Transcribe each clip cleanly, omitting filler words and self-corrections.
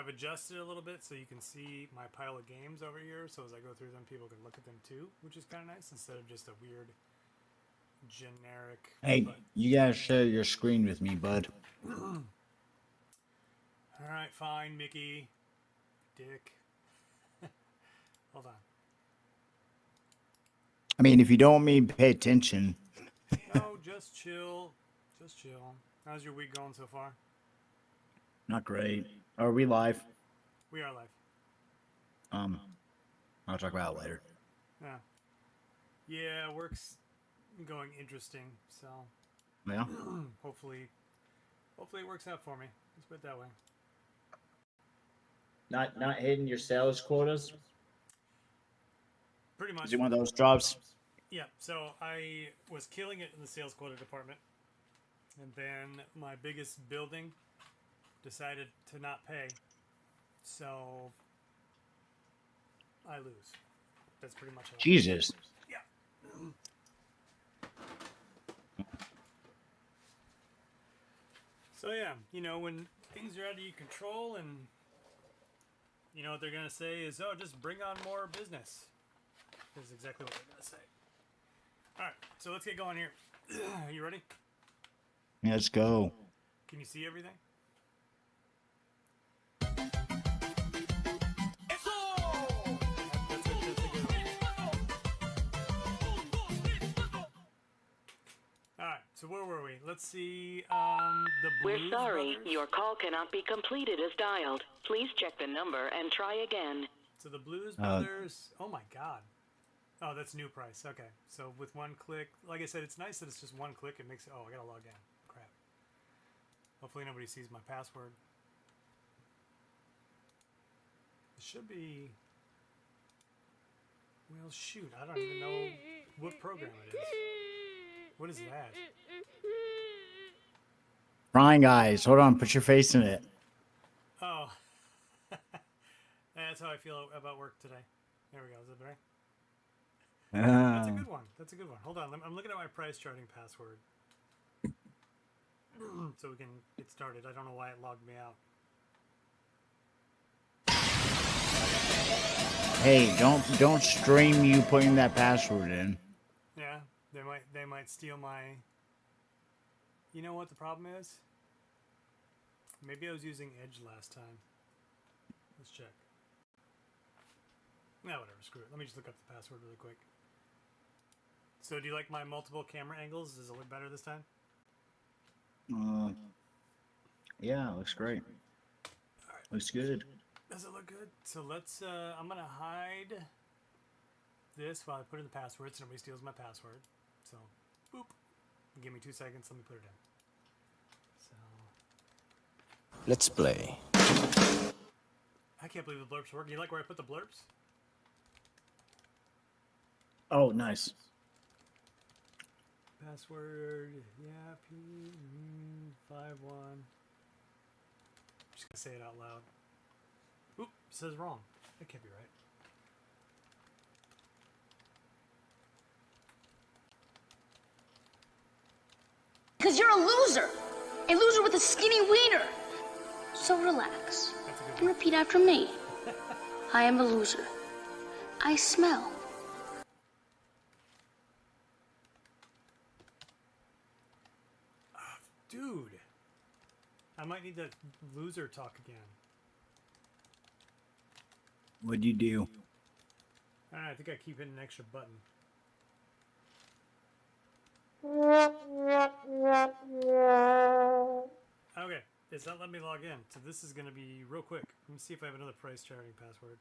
I've adjusted it a little bit so you can see my pile of games over here. So as I go through them, people can look at them too, which is kind of nice instead of just a weird generic. Hey, you gotta share your screen with me, bud. All right, fine, Mickey. Dick. Hold on. I mean, if you don't want me to pay attention. No, just chill. Just chill. How's your week going so far? Not great. Are we live? We are live. I'll talk about it later. Yeah. Yeah, work's going interesting. So Yeah. hopefully it works out for me. Let's put it that way. Not hitting your sales quotas. Pretty much. Is it one of those jobs? Yeah. So I was killing it in the sales quota department, and then my biggest building decided to not pay, so I lose. That's pretty much it. Jesus. Yeah. So yeah, you know, when things are out of your control, and you know what they're gonna say is, "Oh, just bring on more business." Is exactly what they're gonna say. All right, so let's get going here. Are you ready? Let's go. Can you see everything? Alright, so where were we? Let's see, the Blues We're sorry, Brothers. your call cannot be completed as dialed. Please check the number and try again. So the Blues Brothers, oh my god. Oh, that's new price, okay. So with one click, like I said, it's nice that it's just one click. It makes it, oh, I gotta log in. Crap. Hopefully nobody sees my password. It should be, well, shoot, I don't even know what program it is. What is that? Crying eyes. Hold on. Put your face in it. Oh. That's how I feel about work today. There we go. Is that better? That's a good one. That's a good one. Hold on. I'm looking at my price charting password. So we can get started. I don't know why it logged me out. Hey, don't stream you putting that password in. Yeah, they might steal my. You know what the problem is? Maybe I was using Edge last time. Let's check. No, whatever. Screw it. Let me just look up the password really quick. So, do you like my multiple camera angles? Does it look better this time? Yeah, looks great. All right. Looks good. Does it look good? So let's, I'm gonna hide this while I put in the password so nobody steals my password. So, boop. Give me 2 seconds, let me put it in. So. Let's play. I can't believe the blurbs work. You like where I put the blurbs? Oh, nice. Password, yeah, P51. I'm just gonna say it out loud. Oop, it says wrong. That can't be right. Because you're a loser. A loser with a skinny wiener. So relax That's a good and one. repeat after me. I am a loser. I smell. Dude, I might need that loser talk again. What'd you do? I think I keep hitting an extra button. Okay, it's not letting me log in, so this is going to be real quick. Let me see if I have another price charting password.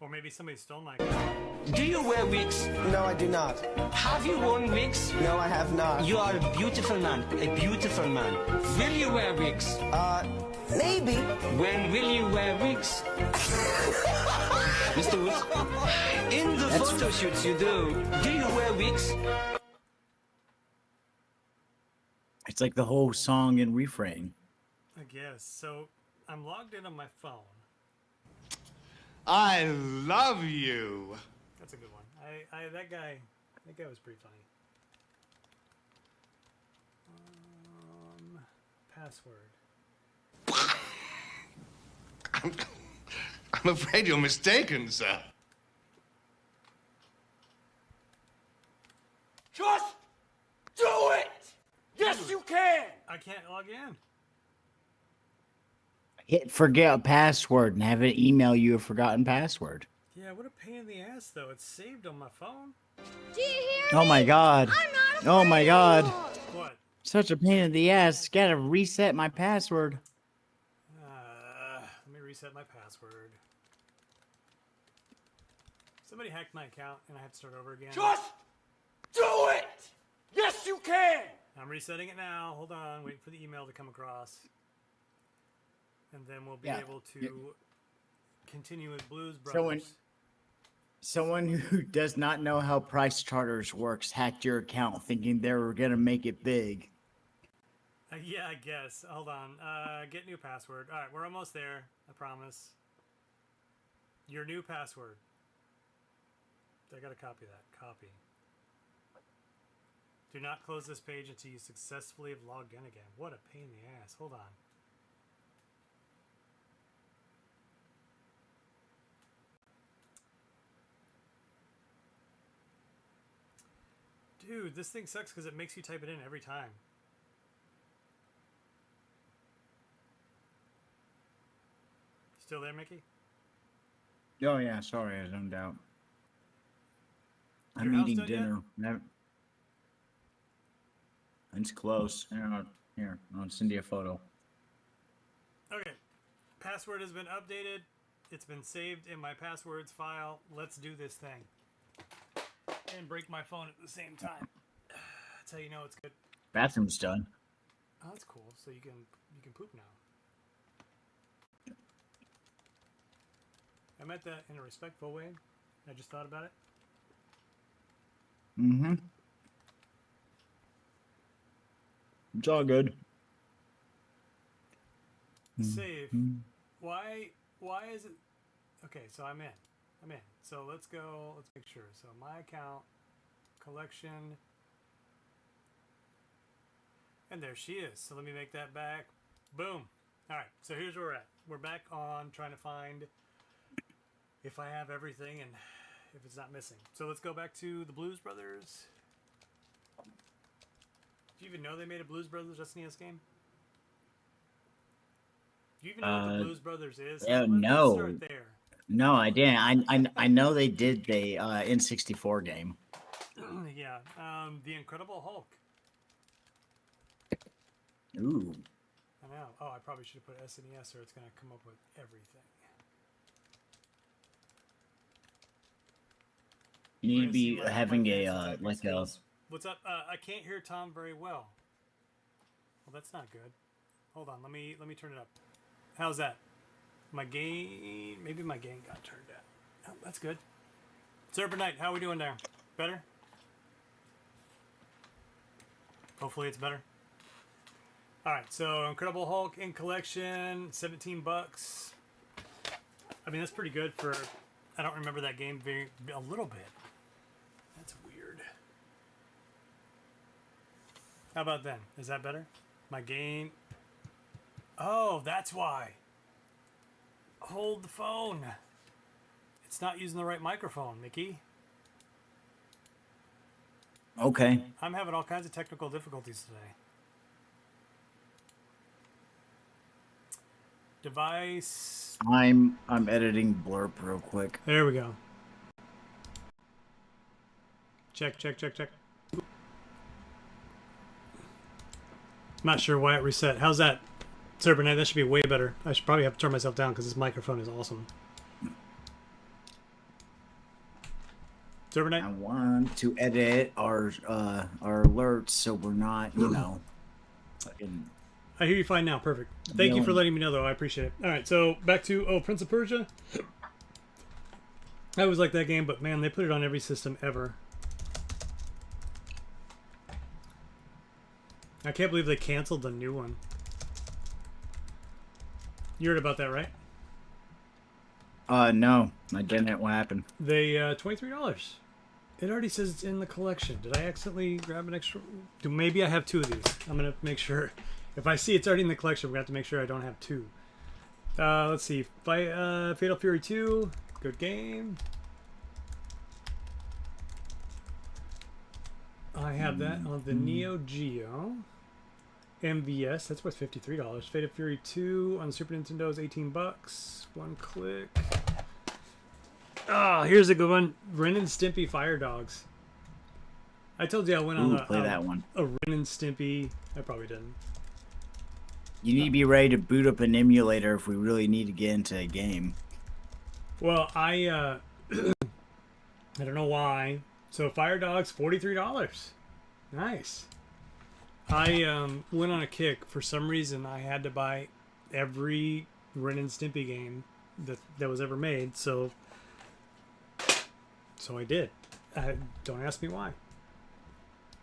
Or maybe somebody stole my account. Do you wear wigs? No, I do not. Have you worn wigs? No, I have not. You are a beautiful man. A beautiful man. Will you wear wigs? Maybe. When will you wear wigs? Mr. Woods, in the photo shoots you do you wear wigs? It's like the whole song and refrain. I guess. So, I'm logged in on my phone. I love you. That's a good one. That guy was pretty funny. Password. I'm afraid you're mistaken, sir. Just do it! Yes, you can! I can't log in. Hit forget a password and have it email you a forgotten password. Yeah, what a pain in the ass, though. It's saved on my phone. Do you hear Oh me? my god. I'm not afraid Oh my god. anymore. What? Such a pain in the ass. Gotta reset my password. Let me reset my password. Somebody hacked my account and I have to start over again. Just do it! Yes, you can! I'm resetting it now. Hold on. Waiting for the email to come across. And then we'll be Yeah. able to Yeah. continue with Blues Someone- Brothers. Someone who does not know how price charters works hacked your account thinking they were gonna make it big. Yeah, I guess. Hold on. Get new password. All right, we're almost there. I promise. Your new password. I gotta copy that. Copy. Do not close this page until you successfully have logged in again. What a pain in the ass. Hold on. Dude, this thing sucks because it makes you type it in every time. Still there, Mickey? Oh yeah, sorry, I zoned out. I'm Your house eating done yet? dinner. It's close. Here, I'll send you a photo. Okay. Password has been updated. It's been saved in my passwords file. Let's do this thing. And break my phone at the same time. That's how you know it's good. Bathroom's done. Oh, that's cool. So you can poop now. I meant that in a respectful way. I just thought about it. Mm-hmm. It's all good. Save. Why is it? Okay, so I'm in. So let's go. Let's make sure. So my account, collection, and there she is. So let me make that back. Boom. All right. So here's where we're at. We're back on trying to find if I have everything and if it's not missing. So let's go back to the Blues Brothers. Do you even know they made a Blues Brothers SNES game? Do you even know what the Blues Brothers is? Let's no. start there. No, I didn't. I know they did the N64 game. Yeah, the Incredible Hulk. Ooh. I know. Oh, I probably should have put SNES or it's going to come up with everything. You need to We're be gonna see having my a fancy typing like a. skills. What's up? I can't hear Tom very well. Well, that's not good. Hold on. Let me turn it up. How's that? My gain. Maybe my gain got turned down. Oh, that's good. Serpent Knight, how are we doing there? Better? Hopefully it's better. Alright, so Incredible Hulk in collection, $17. I mean, that's pretty good for... I don't remember that game a little bit. That's weird. How about then? Is that better? My gain... Oh, that's why. Hold the phone. It's not using the right microphone, Mickey. Okay. I'm having all kinds of technical difficulties today. Device. I'm editing blurb real quick. There we go. Check. Not sure why it reset. How's that? Serpent Knight, that should be way better. I should probably have to turn myself down because this microphone is awesome. Serpent I Knight? want to edit our alerts so we're not, you know. Fucking... I hear you fine now. Perfect. Thank you for letting me know, though. I appreciate it. All right, so back to Prince of Persia. I always liked that game, but man, they put it on every system ever. I can't believe they canceled the new one. You heard about that, right? No, I didn't. What happened? They $23. It already says it's in the collection. Did I accidentally grab an extra? Maybe I have two of these. I'm gonna make sure. If I see it's already in the collection, we're gonna have to make sure I don't have two. Let's see. Fatal Fury 2. Good game. I have that on the Neo Geo. MVS, that's worth $53. Fatal Fury 2 on the Super Nintendo is $18. One click. Oh, here's a good one. Ren and Stimpy Fire Dogs. I told you I went on play that one. a Ren and Stimpy. I probably didn't. You need to be ready to boot up an emulator if we really need to get into a game. Well, I don't know why. So Fire Dogs, $43. Nice. I went on a kick. For some reason, I had to buy every Ren and Stimpy game that was ever made. So I did. Don't ask me why.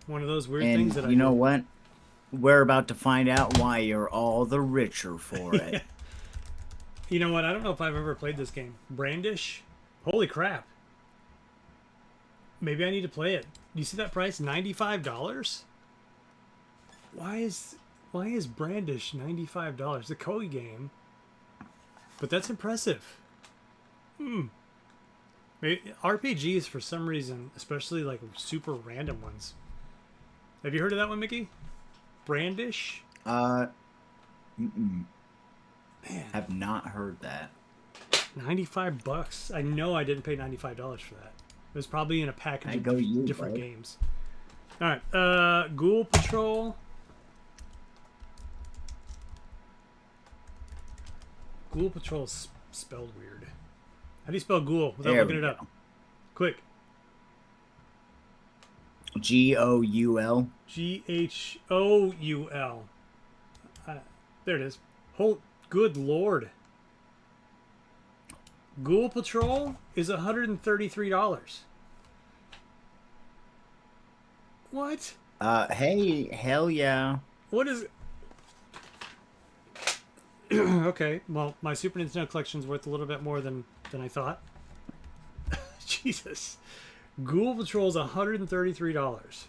One of those weird things that I you know do. what? We're about to find out why you're all the richer for it. You know what? I don't know if I've ever played this game. Brandish? Holy crap. Maybe I need to play it. You see that price? $95? Why is Brandish $95? It's a Koei game. But that's impressive. Maybe, RPGs for some reason, especially like super random ones. Have you heard of that one, Mickey? Brandish? Man. Man, Have not heard that. $95. I know I didn't pay $95 for that. It was probably in a package of different games. All right, Ghoul Patrol. Ghoul Patrol is spelled weird. How do you spell ghoul without There looking we it up? go. Quick. Goul. Ghoul. There it is. Good lord. Ghoul Patrol is $133. What? Hey, hell yeah. What is... Okay, well, my Super Nintendo collection's worth a little bit more than I thought. Jesus. Ghoul Patrol's $133.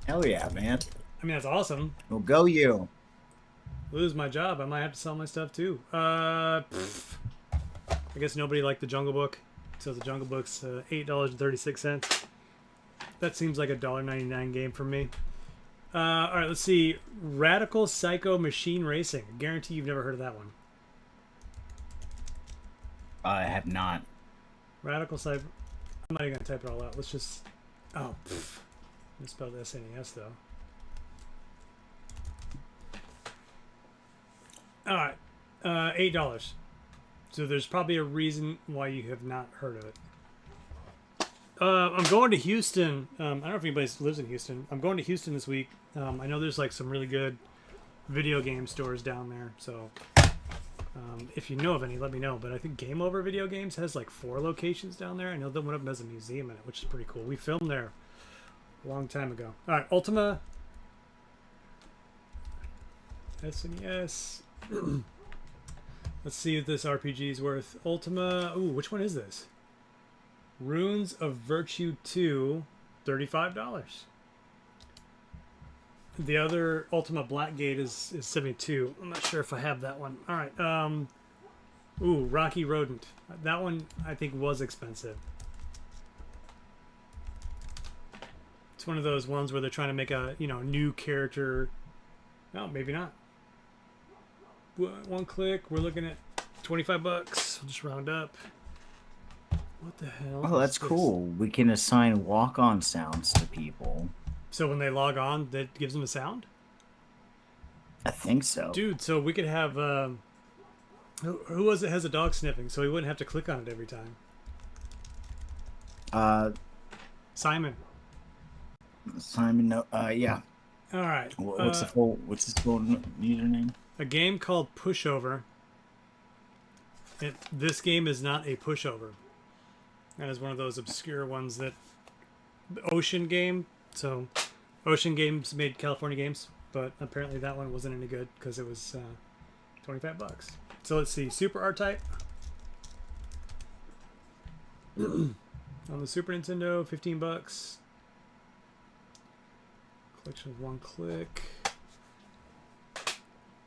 Hell yeah, man. I mean, that's awesome. Well, go you. Lose my job, I might have to sell my stuff too. I guess nobody liked the Jungle Book, so the Jungle Book's $8.36. That seems like a $1.99 game for me. All right, let's see. Radical Psycho Machine Racing. I guarantee you've never heard of that one. I have not. Radical Psycho. I'm not even gonna type it all out. Let's just. Oh, misspelled SNES though. All right, $8. So there's probably a reason why you have not heard of it. I'm going to Houston. I don't know if anybody lives in Houston. I'm going to Houston this week. I know there's like some really good video game stores down there. So if you know of any, let me know. But I think Game Over Video Games has like 4 locations down there. I know that one of them has a museum in it, which is pretty cool. We filmed there a long time ago. All right, Ultima. SNES. Let's see if this RPG is worth. Ultima. Ooh, which one is this? Runes of Virtue 2, $35. The other Ultima Blackgate is $72. I'm not sure if I have that one. All right. Ooh, Rocky Rodent. That one I think was expensive. It's one of those ones where they're trying to make a new character. No, maybe not. One click. We're looking at $25. We'll just round up. What the hell? Oh, that's cool. We can assign walk-on sounds to people. So when they log on, that gives them a sound? I think so. Dude, so we could have... who was it has a dog sniffing, so he wouldn't have to click on it every time? Simon. Simon, no, yeah. All right. What's his full username? A game called Pushover. This game is not a pushover. That is one of those obscure ones that... Ocean game. So, Ocean Games made California games, but apparently that one wasn't any good because it was $25. So let's see. Super R-Type. On the Super Nintendo, $15. Collection of one click.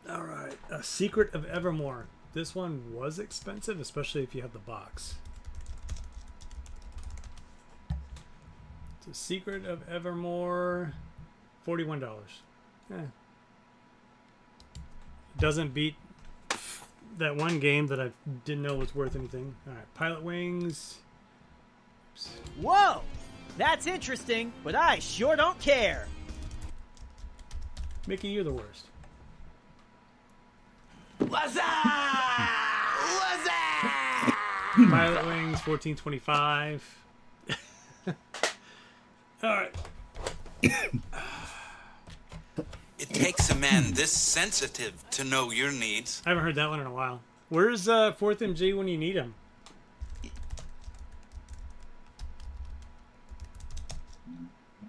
All right, Secret of Evermore. This one was expensive, especially if you have the box. So Secret of Evermore, $41. Doesn't beat that one game that I didn't know was worth anything. All right, Pilot Wings. Whoa! That's interesting, but I sure don't care. Mickey, you're the worst. What's up? What's up? Pilot Wings, $14.25. All right. It takes a man this sensitive to know your needs. I haven't heard that one in a while. Where's 4th MG when you need him?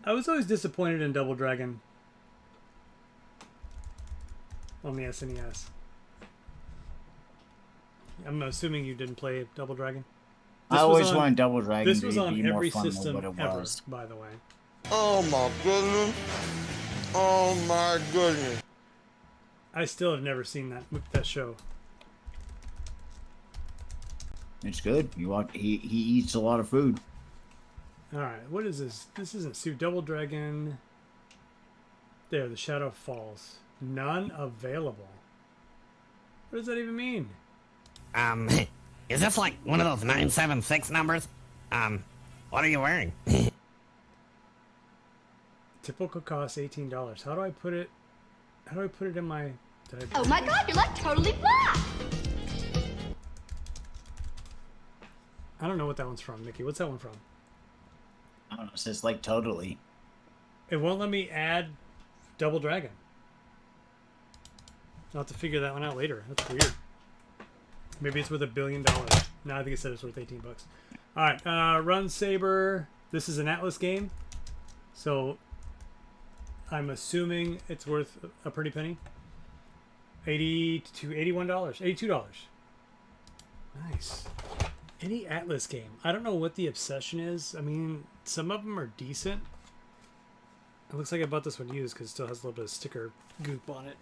I was always disappointed in Double Dragon on the SNES. I'm assuming you didn't play Double Dragon. I always wanted Double Dragon This to was be on more every fun than system what it ever, was. by the way. Oh my goodness. Oh my goodness. I still have never seen that show. It's good. He eats a lot of food. All right, what is this? This isn't Sue. Double Dragon. There, the Shadow Falls. None available. What does that even mean? Is this like one of those 976 numbers? What are you wearing? Typical cost $18. How do I put it? How do I put it in my? Oh my god, you're like totally black! I don't know what that one's from, Mickey. What's that one from? I don't know. It says like totally. It won't let me add Double Dragon. I'll have to figure that one out later. That's weird. Maybe it's worth $1 billion. No, I think it said it's worth 18 bucks. All right, Run Saber. This is an Atlas game, so I'm assuming it's worth a pretty penny. $81, $82. Nice. Any Atlas game. I don't know what the obsession is. I mean, some of them are decent. It looks like I bought this one used because it still has a little bit of sticker goop on it.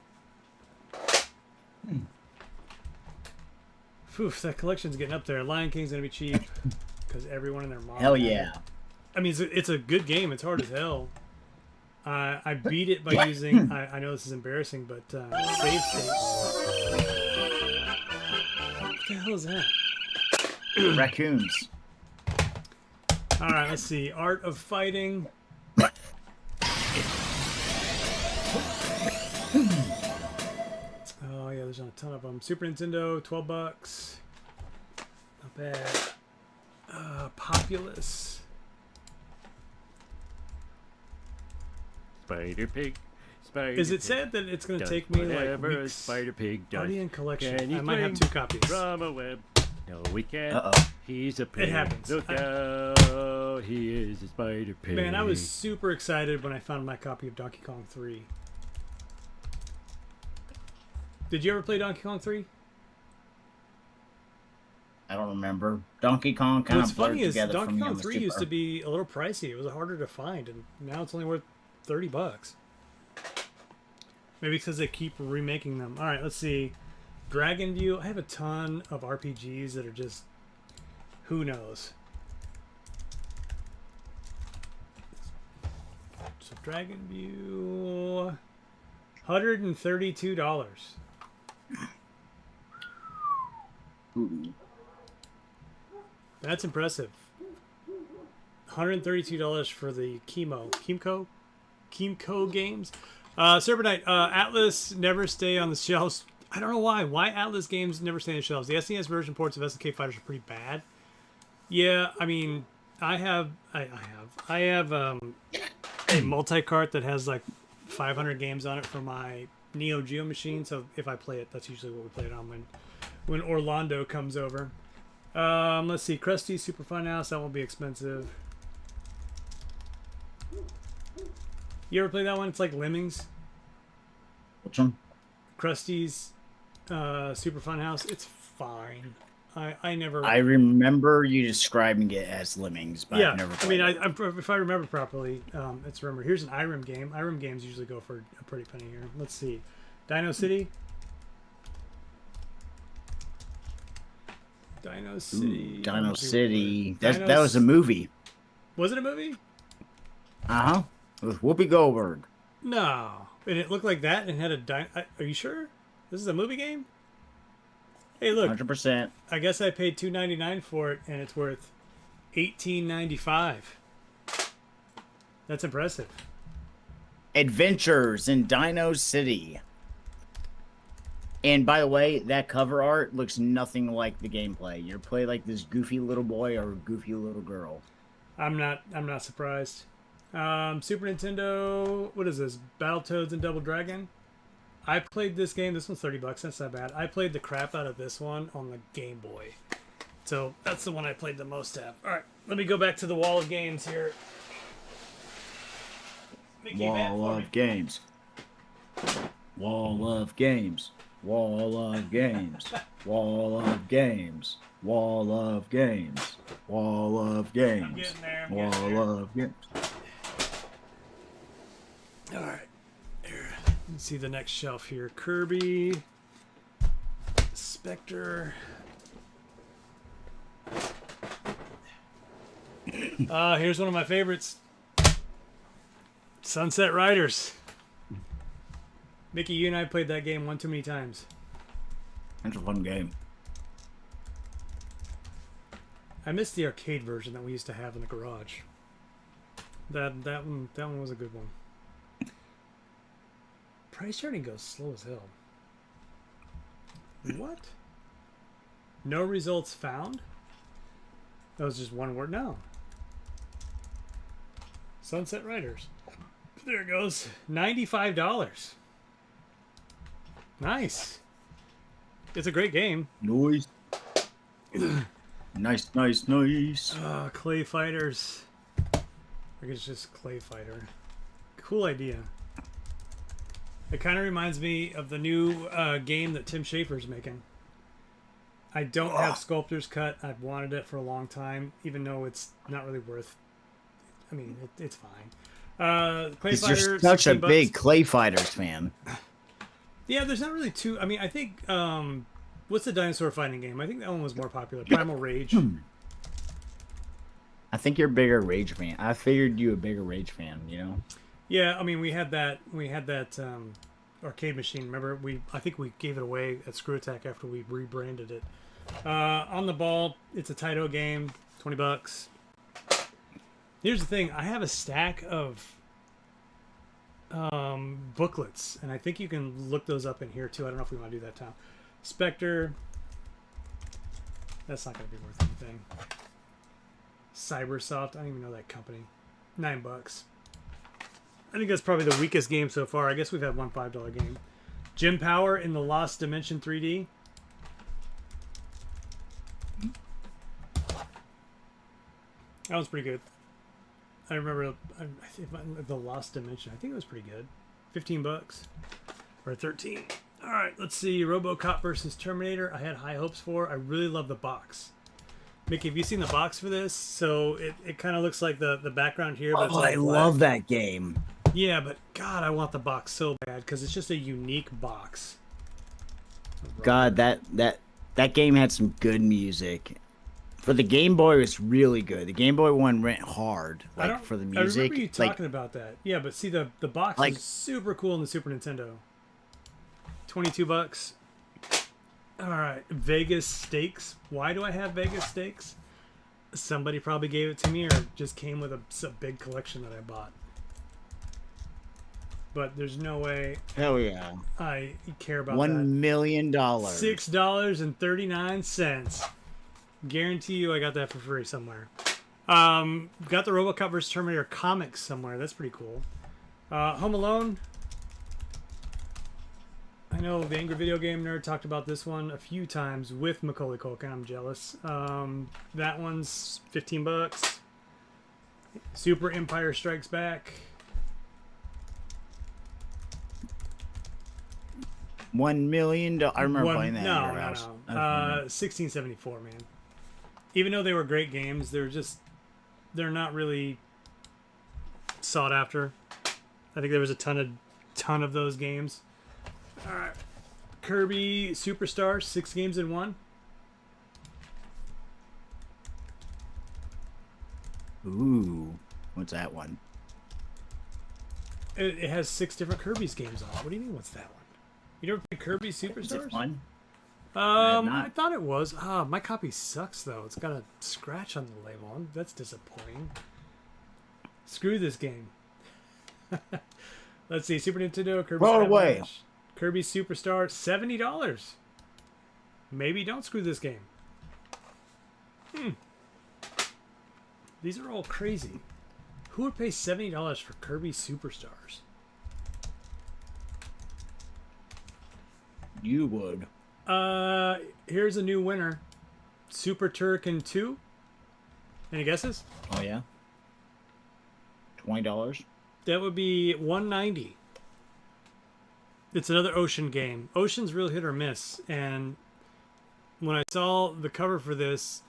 Oof, that collection's getting up there. Lion King's gonna be cheap because everyone and their mom. Hell yeah! I mean, it's a good game. It's hard as hell. I beat it by using. I know this is embarrassing, but save states. What the hell is that? Raccoons. All right, let's see. Art of Fighting. Oh yeah, there's not a ton of them. Super Nintendo, $12. Not bad. Populous. Spider Pig. Spider Is it Pig sad that it's going to does take me like whatever a weeks? Spider Pig does. Already in collection. Can he I might have swing 2 copies. from a web? No, we can't. Uh-oh. He's a pig. It happens. Look out! He is a Spider Pig. Man, I was super excited when I found my copy of Donkey Kong 3. Did you ever play Donkey Kong 3? I don't remember. Donkey Kong kind What's of blurred funny is together for Donkey me Kong on the 3 used to be a little pricey. It was harder to find, and now it's only worth $30. Maybe because they keep remaking them. All right, let's see. Dragon View. I have a ton of RPGs that are just who knows. So Dragon View, $132. Ooh. That's impressive. $132 for the Kimco games. Server Knight, Atlas never stay on the shelves. I don't know why. Why Atlas games never stay on the shelves? The SNES version ports of SNK Fighters are pretty bad. Yeah, I mean, I have a multi-cart that has like 500 games on it for my Neo Geo machine. So if I play it, that's usually what we play it on when Orlando comes over. Let's see, Krusty Super Fun House. That won't be expensive. You ever play that one? It's like Lemmings. Which one? Krusty's Super Fun House. It's fine. I never. I remember you describing it as Lemmings, but Yeah, I've never I played mean, it. if I remember properly, it's remember. Here's an IRIM game. IRIM games usually go for a pretty penny here. Let's see, Dino City. Dino City. Dino City. Dino That was a movie. Was it a movie? Uh-huh. With Whoopi Goldberg. No. And it looked like that and had a dino. Are you sure? This is a movie game? Hey, look. 100%. I guess I paid $2.99 for it, and it's worth $18.95. That's impressive. Adventures in Dino City. And by the way, that cover art looks nothing like the gameplay. You're playing like this goofy little boy or goofy little girl. I'm not surprised. Super Nintendo, what is this? Battletoads and Double Dragon? I played this game. This one's $30. That's not bad. I played the crap out of this one on the Game Boy. So that's the one I played the most of. All right, let me go back to the wall of games here. Wall of games. Wall of games. Wall of games. Wall of games. Wall of games. Wall of games. I'm getting there. Wall of games. All right. Here. Let's see the next shelf here. Kirby. Spectre. Here's one of my favorites. Sunset Riders. Mickey, you and I played that game one too many times. That's a fun game. I missed the arcade version that we used to have in the garage. That one was a good one. Price charting goes slow as hell. What? No results found? That was just one word. No. Sunset Riders. There it goes. $95. Nice. It's a great game. Noise. Nice. Clay Fighters. I guess it's just Clay Fighter. Cool idea. It kind of reminds me of the new game that Tim Schafer's making. I don't have Sculptor's Cut. I've wanted it for a long time, even though it's not really worth. I mean, it's fine. Clay Fighter. You're such a $16. big Clay Fighters fan. Yeah, there's not really two. I mean, I think what's the dinosaur fighting game? I think that one was more popular. Primal Rage. I think you're a bigger Rage fan. I figured you a bigger Rage fan. You know. Yeah, I mean, we had that arcade machine. Remember, I think we gave it away at Screw Attack after we rebranded it. On the Ball, it's a Taito game, $20. Here's the thing: I have a stack of booklets, and I think you can look those up in here too. I don't know if we want to do that now. Spectre. That's not going to be worth anything. Cybersoft. I don't even know that company. $9. I think that's probably the weakest game so far. I guess we've had one $5 game. Jim Power in the Lost Dimension 3D. That was pretty good. I remember the Lost Dimension. I think it was pretty good. $15 or 13. All right, let's see. RoboCop versus Terminator. I had high hopes for. I really love the box. Mickey, have you seen the box for this? So it kind of looks like the background here. But it's all I black. love that game. Yeah, but God, I want the box so bad because it's just a unique box. God, that game had some good music. For the Game Boy, it was really good. The Game Boy one went hard, like for the music. I remember you talking about that. Yeah, but see the box like, is super cool in the Super Nintendo. $22. All right, Vegas Stakes. Why do I have Vegas Stakes? Somebody probably gave it to me, or just came with a big collection that I bought. But there's no way. Hell yeah! I care about $1 million. $6.39. Guarantee you, I got that for free somewhere. Got the RoboCop vs Terminator comics somewhere. That's pretty cool. Home Alone. I know the Angry Video Game Nerd talked about this one a few times with Macaulay Culkin. I'm jealous. That one's $15. Super Empire Strikes Back. $1 million. I remember playing that. No. $16.74, man. Even though they were great games, they're not really sought after. I think there was a ton of those games. All right, Kirby Superstar, 6 games in 1. Ooh, what's that one? It has 6 different Kirby's games on it. What do you mean, what's that one? You never played Kirby Superstars? Is it fun? I thought it was. My copy sucks though. It's got a scratch on the label. That's disappointing. Screw this game. Let's see. Super Nintendo Kirby. Throw it away. Smash, Kirby Superstar, $70. Maybe don't screw this game. These are all crazy. Who would pay $70 for Kirby Superstars? You would. Here's a new winner. Super Turrican 2. Any guesses? Oh yeah. $20. That would be $190. It's another Ocean game. Ocean's real hit or miss, and when I saw the cover for this,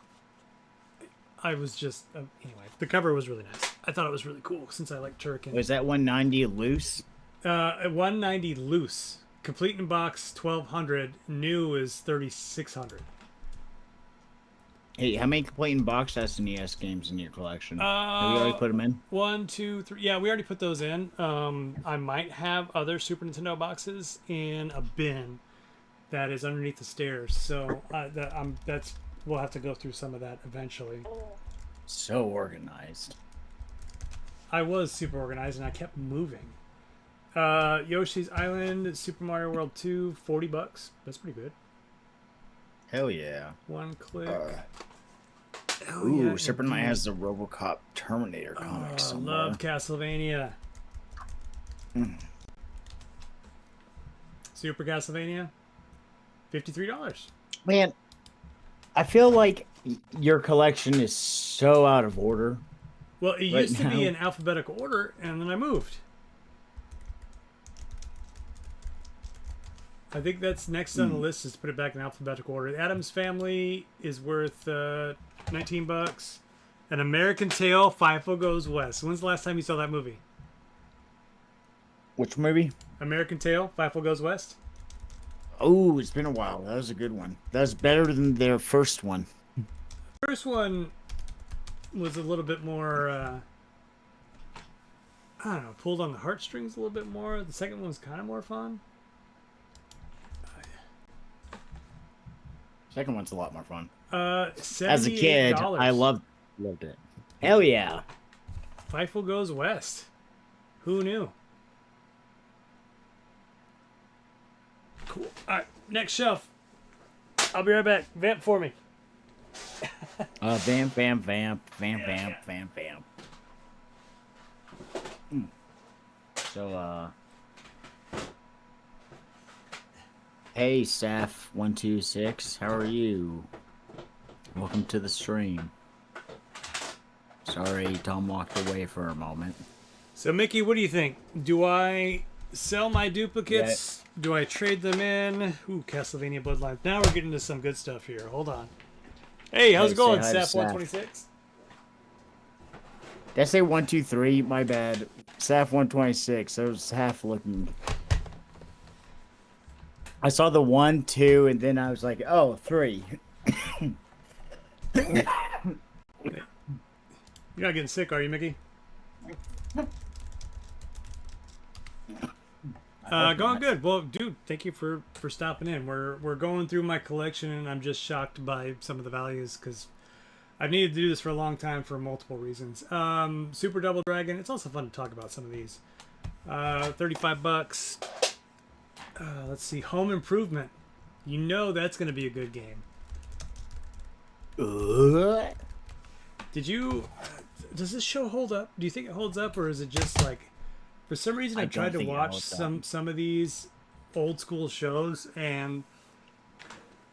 I was just anyway. The cover was really nice. I thought it was really cool since I like Turrican. Was that 190 loose? At 190 loose. Complete in box 1200. New is 3600. Hey, how many complete in box SNES games in your collection? Have you already put them in? 1, 2, 3. Yeah, we already put those in. I might have other Super Nintendo boxes in a bin that is underneath the stairs. So we'll have to go through some of that eventually. So organized. I was super organized and I kept moving. Yoshi's Island, Super Mario World 2, $40. That's pretty good. Hell yeah. One click. Ooh, yeah, Super Knight has the RoboCop Terminator I comics somewhere. love Castlevania. Super Castlevania, $53. Man, I feel like your collection is so out of order. Well, it right used to be now. in alphabetical order, and then I moved. I think that's next on the list is to put it back in alphabetical order. Adam's Family is worth $19. An American Tail, Fifo Goes West. When's the last time you saw that movie? Which movie? American Tail, Fifo Goes West. Oh, it's been a while. That was a good one. That was better than their first one. First one was a little bit more, I don't know, pulled on the heartstrings a little bit more. The second one was kind of more fun. Second one's a lot more fun. $78. As a kid, I loved it. Hell yeah. Fifo Goes West. Who knew? Cool. All right, next shelf. I'll be right back. Vamp for me. Vamp, vamp, vamp, vamp, vamp, vamp, vamp. So, hey, Saf126, how are you? Welcome to the stream. Sorry, Tom walked away for a moment. So, Mickey, what do you think? Do I sell my duplicates? Do I trade them in? Ooh, Castlevania Bloodlines. Now we're getting to some good stuff here. Hold on. Hey, how's it going, Saf126? Did I say 123? My bad. Saf126. I was half looking. I saw the 1, 2, and then I was like, oh, 3. You're not getting sick, are you, Mickey? Going good. Well, dude, thank you for stopping in. We're going through my collection, and I'm just shocked by some of the values because I've needed to do this for a long time for multiple reasons. Super Double Dragon. It's also fun to talk about some of these. $35. Let's see. Home Improvement. You know that's going to be a good game. Did you? Does this show hold up? Do you think it holds up, or is it just like? For some reason, I tried to watch some of these old school shows, and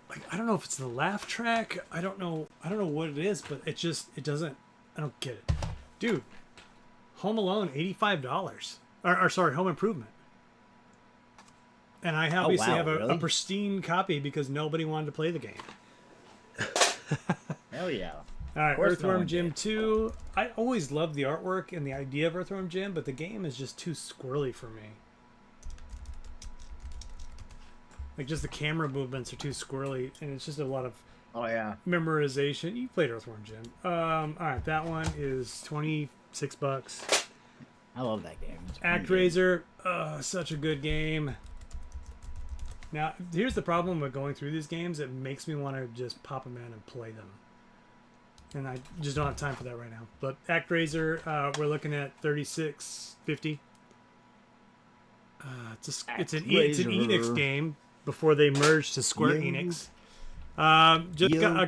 like I don't know if it's the laugh track. I don't know what it is, but it doesn't. I don't get it, dude. Home Alone, $85. Or sorry, Home Improvement. And I obviously have a pristine copy because nobody wanted to play the game. Hell yeah. All right, Earthworm Jim 2. I always loved the artwork and the idea of Earthworm Jim, but the game is just too squirrely for me. Like, just the camera movements are too squirrely, and it's just a lot of Oh yeah. memorization. You played Earthworm Jim. All right, that one is $26. I love that game. It's a fun game. ActRaiser, such a good game. Now, here's the problem with going through these games. It makes me want to just pop them in and play them. And I just don't have time for that right now. But ActRaiser, we're looking at $36.50. It's an Enix game before they merged to Square Enix. I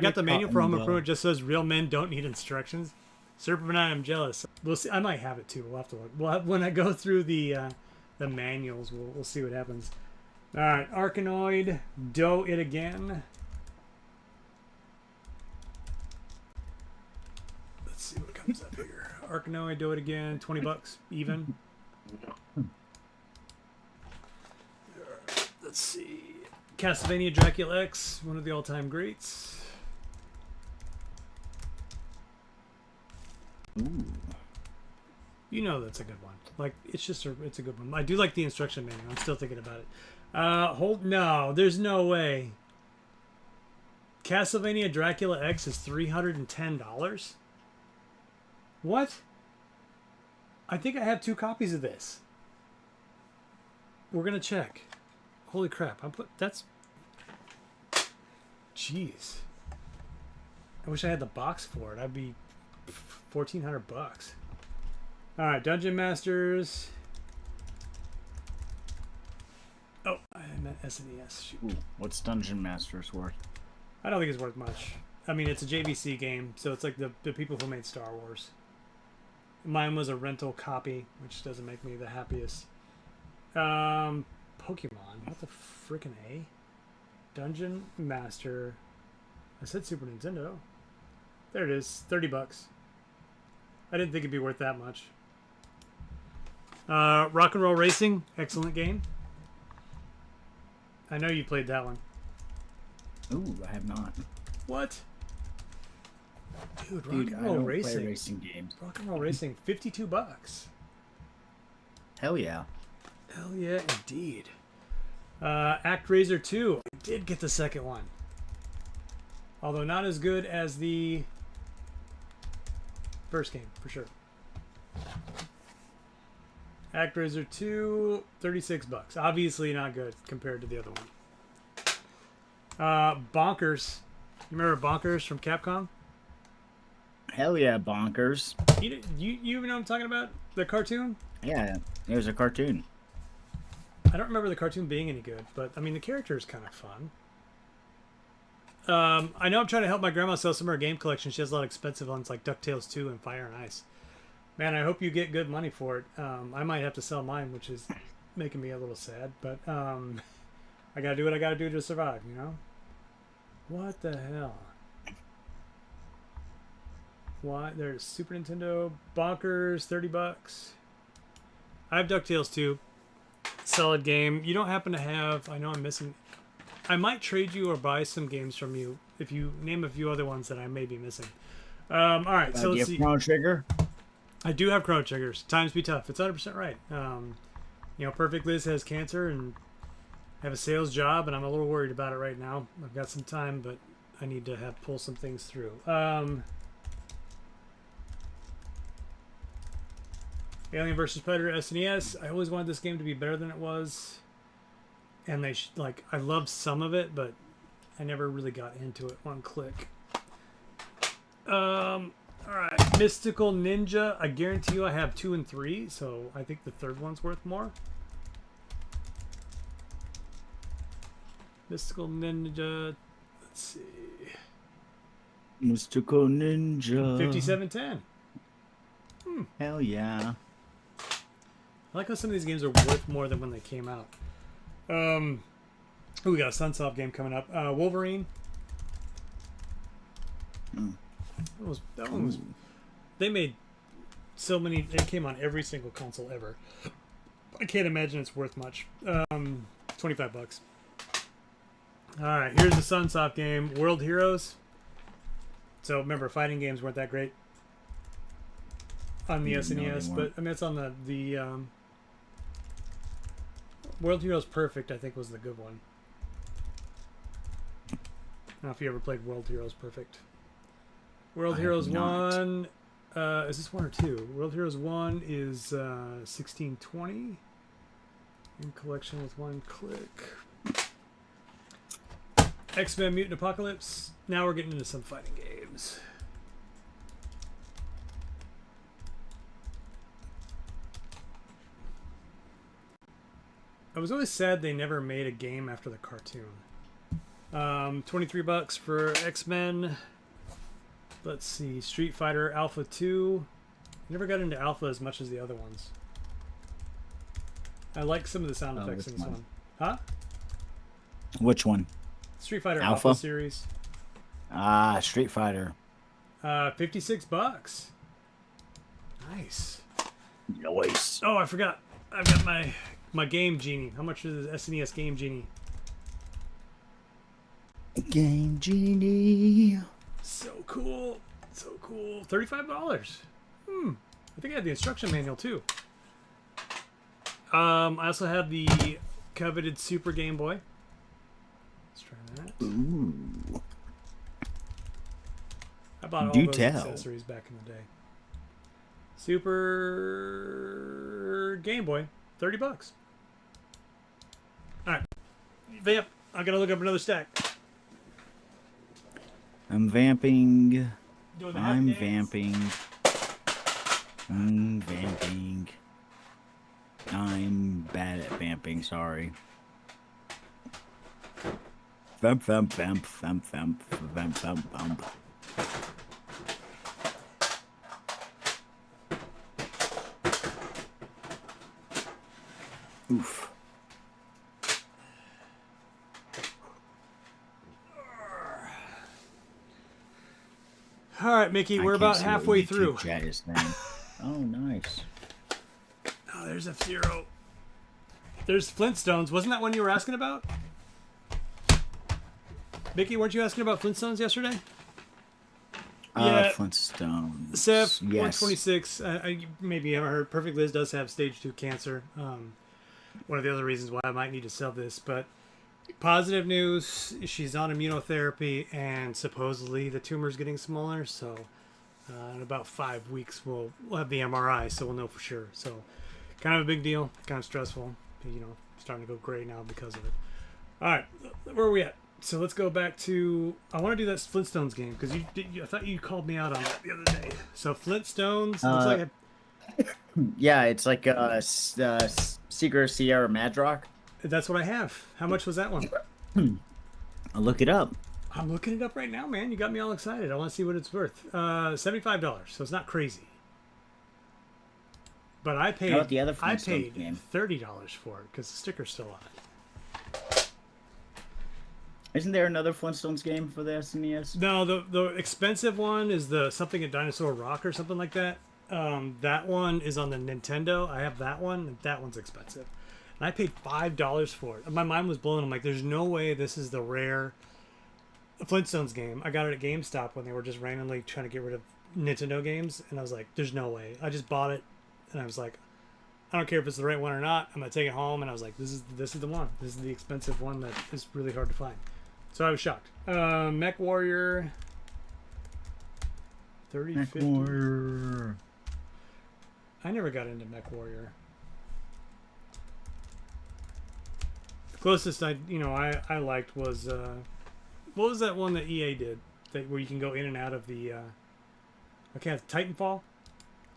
got the manual for Home Improvement. It just says real men don't need instructions. Serpent, I'm jealous. We'll see. I might have it too. We'll have to look. When I go through the manuals, we'll see what happens. All right, Arkanoid, Do It Again. Let's see what comes up here. Arkanoid, Do It Again, $20 even. Let's see. Castlevania Dracula X, one of the all-time greats. Ooh. You know that's a good one. Like it's a good one. I do like the instruction manual. I'm still thinking about it. No, there's no way. Castlevania Dracula X is $310. What? I think I have 2 copies of this. We're gonna check. Holy crap! That's. Jeez. I wish I had the box for it. I'd be $1,400. All right, Dungeon Masters. Oh, I meant SNES. Shoot. Ooh, what's Dungeon Masters worth? I don't think it's worth much. I mean, it's a JVC game, so it's like the people who made Star Wars. Mine was a rental copy, which doesn't make me the happiest. Pokemon. What the frickin' A? Dungeon Master. I said Super Nintendo. There it is. $30. I didn't think it'd be worth that much. Rock and Roll Racing. Excellent game. I know you played that one. Ooh, I have not. What? Dude, Rock Dude, and Roll I don't Racing. play racing games. Rock and Roll Racing, $52. Hell yeah. Hell yeah, indeed. ActRaiser 2. I did get the second one. Although not as good as the first game, for sure. ActRaiser 2, $36. Obviously not good compared to the other one. Bonkers. You remember Bonkers from Capcom? Hell yeah, Bonkers. You even know what I'm talking about? The cartoon? Yeah, it was a cartoon. I don't remember the cartoon being any good, but I mean the character is kind of fun. I know I'm trying to help my grandma sell some of her game collection. She has a lot of expensive ones like DuckTales 2 and Fire and Ice. Man, I hope you get good money for it. I might have to sell mine, which is making me a little sad, but I gotta do what I gotta do to survive, you know? What the hell? Why? There's Super Nintendo, Bonkers, $30. I have DuckTales 2. Solid game. You don't happen to have... I know I'm missing... I might trade you or buy some games from you if you name a few other ones that I may be missing. All right, so let's see. Chrono Trigger? I do have Chrono Triggers. Times be tough. It's 100% right. You know, Perfect Liz has cancer and I have a sales job, and I'm a little worried about it right now. I've got some time, but I need to pull some things through. Alien vs. Predator SNES. I always wanted this game to be better than it was. And they I loved some of it, but I never really got into it one click. All right, Mystical Ninja. I guarantee you I have 2 and 3, so I think the third one's worth more. Mystical Ninja. Let's see. Mystical Ninja. 5710. Hell yeah. I like how some of these games are worth more than when they came out. We got a Sunsoft game coming up. Wolverine. That one was. They made so many. It came on every single console ever. I can't imagine it's worth much. $25. All right, here's the Sunsoft game, World Heroes. So remember, fighting games weren't that great on the SNES, but I mean it's on the World Heroes Perfect. I think was the good one. don't know if you ever played World Heroes Perfect. World I have Heroes not. 1. Is this 1 or 2? World Heroes 1 is 1620. In collection with one click. X-Men Mutant Apocalypse. Now we're getting into some fighting games. I was always sad they never made a game after the cartoon. $23 for X-Men. Let's see, Street Fighter Alpha 2. Never got into Alpha as much as the other ones. I like some of the sound effects in this one. Huh? Which one? Street Fighter Alpha? Alpha series. Ah, Street Fighter. $56. Nice. Nice. Oh, I forgot. I've got my Game Genie. How much is this SNES Game Genie? Game Genie. So cool. So cool. $35. I think I had the instruction manual too. I also have the coveted Super Game Boy. Let's try that. Ooh. I bought all Do those tell. accessories back in the day. Super Game Boy, $30. All right, Vamp. I gotta look up another stack. I'm vamping. Doing the I'm happy dance. vamping. I'm vamping. I'm bad at vamping, sorry. Vamp, vamp, vamp, vamp, vamp, vamp, vamp, vamp. Oof. All right, Mickey, I we're can't about see what halfway YouTube through. Chat is saying. Oh, nice. Oh, there's F-Zero. There's Flintstones. Wasn't that one you were asking about? Mickey, weren't you asking about Flintstones yesterday? Yeah. Flintstones. Seth, Yes. 126. Maybe you haven't heard. Perfect Liz does have stage 2 cancer. One of the other reasons why I might need to sell this. But positive news, she's on immunotherapy, and supposedly the tumor's getting smaller. So in about 5 weeks, we'll have the MRI, so we'll know for sure. So kind of a big deal, kind of stressful. You know, starting to go gray now because of it. All right, where are we at? So let's go back to. I want to do that Flintstones game because I thought you called me out on that the other day. So Flintstones looks like Yeah, it's like Secret Sierra Madrock. that's what I have. How much was that one? I'll look it up. I'm looking it up right now, man. You got me all excited. I want to see what it's worth. $75, so it's not crazy. But I paid. How about the other I Flintstones paid game? $30 for it because the sticker's still on it. Isn't there another Flintstones game for the SNES? No, the expensive one is the something at Dinosaur Rock or something like that. That one is on the Nintendo. I have that one, and that one's expensive. And I paid $5 for it. My mind was blown. I'm like, there's no way this is the rare Flintstones game. I got it at GameStop when they were just randomly trying to get rid of Nintendo games, and I was like, there's no way. I just bought it, and I was like, I don't care if it's the right one or not. I'm gonna take it home, and I was like, this is the one. This is the expensive one that is really hard to find. So I was shocked. Mech Warrior. 30, Mech 50. Warrior. I never got into Mech Warrior. The closest I liked was what was that one that EA did where you can go in and out of the Titanfall?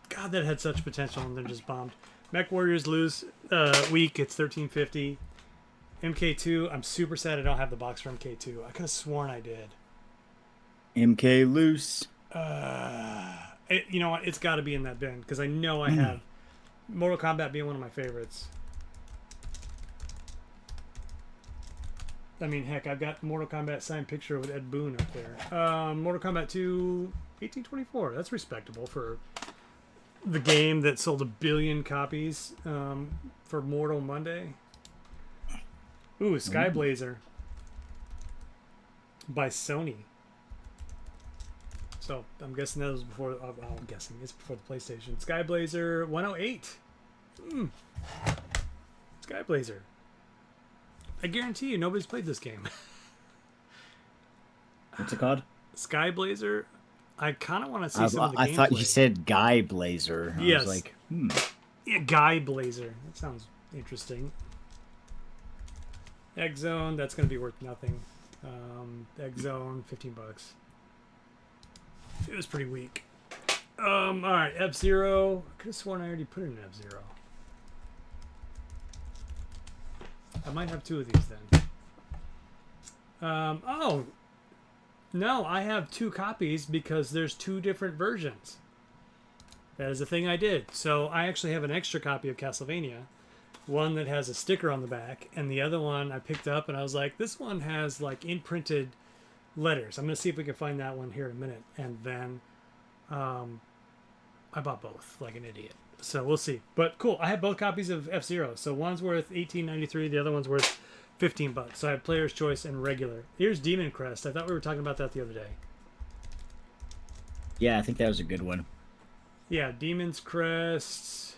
God, that had such potential and then just bombed. Mech Warriors lose week. It's $13.50. MK2. I'm super sad I don't have the box for MK2. I could have sworn I did. MK Loose. You know what? It's got to be in that bin because I know I have Mortal Kombat being one of my favorites. I mean, heck, I've got Mortal Kombat signed picture with Ed Boon up there. Mortal Kombat 2, 1824. That's respectable for the game that sold 1 billion copies for Mortal Monday. Ooh, Skyblazer by Sony. So I'm guessing that was before. I'm guessing it's before the PlayStation. Skyblazer 108. Skyblazer. I guarantee you nobody's played this game. What's it called? Sky Blazer. I kind of want to see some of the I gameplay. thought you said Guy Blazer. Yes. I was like, Yeah, Guy Blazer. That sounds interesting. Egg Zone, that's going to be worth nothing. Egg Zone, $15. It was pretty weak. Alright, F-Zero. I could have sworn I already put in F-Zero. I might have two of these then. Oh! No, I have two copies because there's two different versions. That is a thing I did. So I actually have an extra copy of Castlevania. One that has a sticker on the back, and the other one I picked up and I was like, this one has like imprinted letters. I'm going to see if we can find that one here in a minute. And then I bought both like an idiot. So we'll see. But cool, I have both copies of F-Zero. So one's worth $18.93, the other one's worth $15. So I have Player's Choice and regular. Here's Demon Crest. I thought we were talking about that the other day. yeah, I think that was a good one. Yeah, Demon's Crest.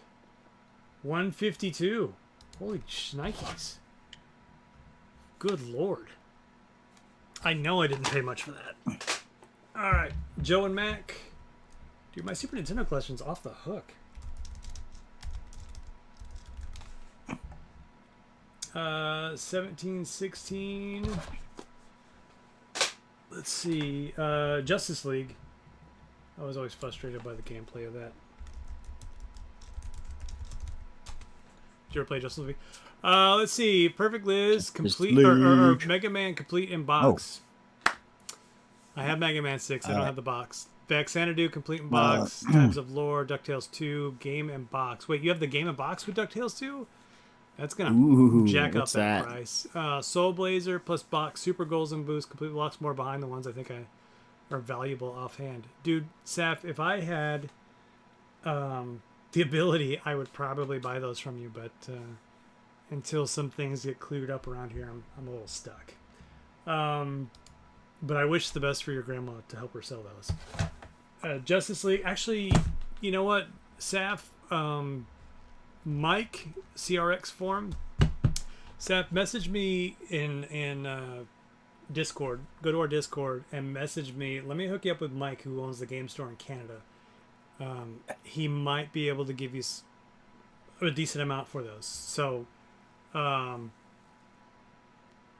152. Holy shnikes. Good lord. I know I didn't pay much for that. Alright, Joe and Mac. Dude, my Super Nintendo collection's off the hook. 1716. Let's see. Justice League. I was always frustrated by the gameplay of that. Did you ever play Justice League? Let's see. Perfect Liz, complete or Mega Man complete in box. I have Mega Man 6. I don't have the box. Xanadu complete in box. Times of Lore, DuckTales 2, game and box. Wait, you have the game and box with DuckTales 2? That's gonna jack up that price. Soul Blazer plus box, Super Goals and Boost, complete blocks more behind the ones I think are valuable offhand. Dude, Saf, if I had the ability, I would probably buy those from you, but until some things get cleared up around here, I'm a little stuck. But I wish the best for your grandma to help her sell those. Justice League, actually, you know what, Saf, Mike, CRX forum, Saf, message me in Discord. Go to our Discord and message me. Let me hook you up with Mike, who owns the game store in Canada. He might be able to give you a decent amount for those. So,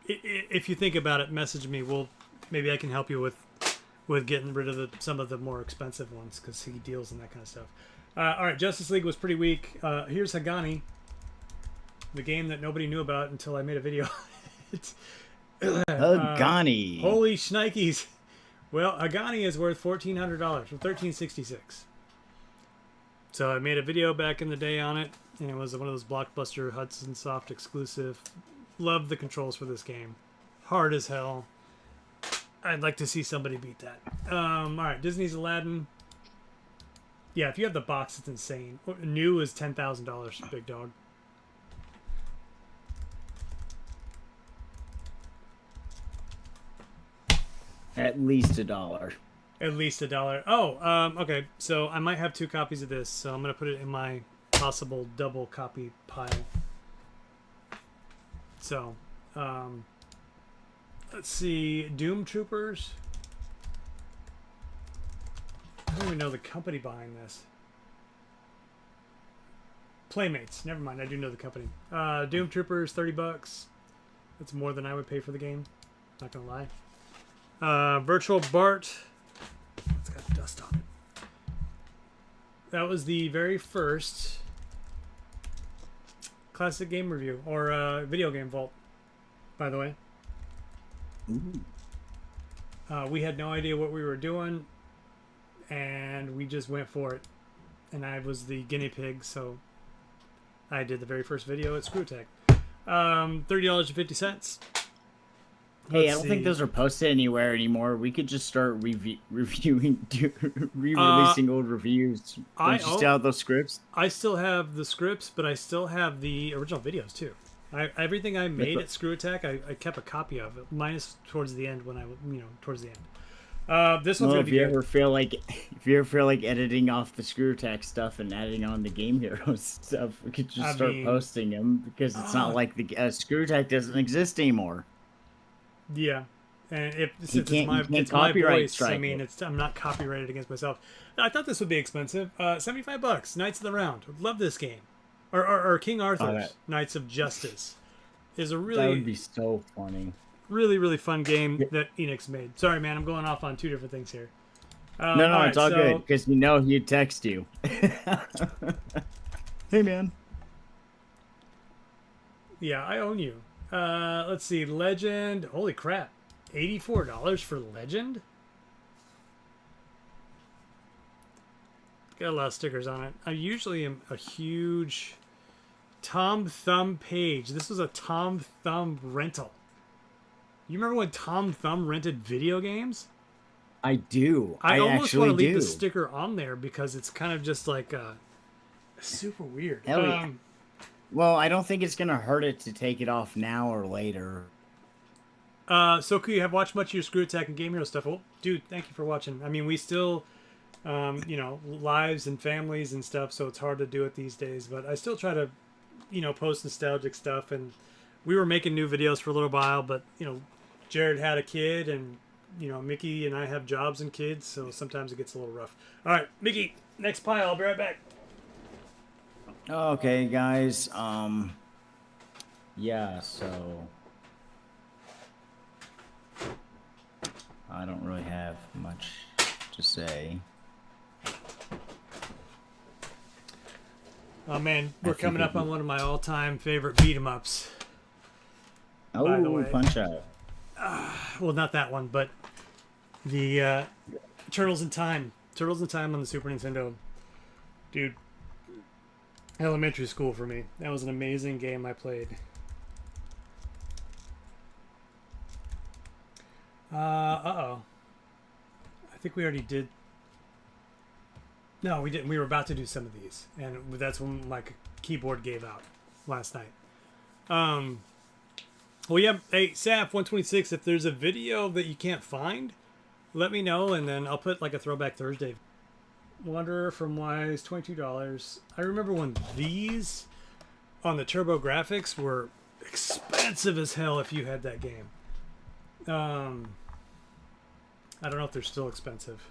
if you think about it, message me. Maybe I can help you with getting rid of some of the more expensive ones because he deals in that kind of stuff. All right, Justice League was pretty weak. Here's Hagani, the game that nobody knew about until I made a video. Hagani. Holy shnikes. Well, Hagani is worth $1,400, or $1,366. So I made a video back in the day on it, and it was one of those Blockbuster Hudson Soft exclusive. Love the controls for this game. Hard as hell. I'd like to see somebody beat that. All right, Disney's Aladdin. Yeah, if you have the box, it's insane. New is $10,000, big dog. At least $1. At least $1. Oh, okay. So I might have two copies of this, so I'm gonna put it in my possible double copy pile. So, let's see. Doom Troopers. I don't even know the company behind this. Playmates. Never mind. I do know the company. Doom Troopers, $30. That's more than I would pay for the game. Not gonna lie. Virtual Bart. It's got dust on it. That was the very first classic game review or video game vault, by the way. We had no idea what we were doing, and we just went for it. And I was the guinea pig, so I did the very first video at Screw Attack. $30.50. Hey, I don't think those are posted anywhere anymore. We could just start reviewing, re-releasing old reviews. Don't you still have those scripts? I still have the scripts, but I still have the original videos too. Everything I made at Screw Attack, I kept a copy of it, minus towards the end when towards the end. This one's gonna be good. If you ever feel like editing off the Screw Attack stuff and adding on the Game Heroes stuff, we could just start posting them because it's not like the Screw Attack doesn't exist anymore. Yeah, And if You since can't- you can't it's my copyright voice, I strike mean, it. I'm not copyrighted against myself. I thought this would be expensive. $75. Knights of the Round. Love this game. Or King Arthur's that- Knights of Justice is a That would really, be so funny. really, really fun game that Enix made. Sorry, man, I'm going off on two different things here. No, alright, it's all so- good because he'd text you. Hey, man. Yeah, I own you. Let's see, Legend. Holy crap, $84 for Legend. Got a lot of stickers on it. I usually am a huge Tom Thumb page. This was a Tom Thumb rental. You remember when Tom Thumb rented video games? I do. I almost actually want to leave do. the sticker on there because it's kind of just like super weird. Hell yeah. Well, I don't think it's gonna hurt it to take it off now or later. So could you have watched much of your Screw Attack and Game Hero stuff? Well, dude, thank you for watching. I mean, we still, lives and families and stuff, so it's hard to do it these days. But I still try to, post nostalgic stuff. And we were making new videos for a little while, but Jared had a kid, and Mickey and I have jobs and kids, so sometimes it gets a little rough. All right, Mickey, next pile. I'll be right back. Okay, guys. Yeah. So I don't really have much to say. Oh man, we're think coming it up on would- one of my all-time favorite beat 'em ups. By the Oh, way. Punch Out. Well, not that one, but the Turtles in Time. Turtles in Time on the Super Nintendo. Dude, elementary school for me. That was an amazing game I played. Uh-oh. I think we already did. No, we didn't. We were about to do some of these, and that's when my keyboard gave out last night. Well, yeah. Hey, Saf126, if there's a video that you can't find, let me know, and then I'll put like a Throwback Thursday. Wanderer from Wise, $22. I remember when these on the Turbo Graphics were expensive as hell if you had that game. I don't know if they're still expensive.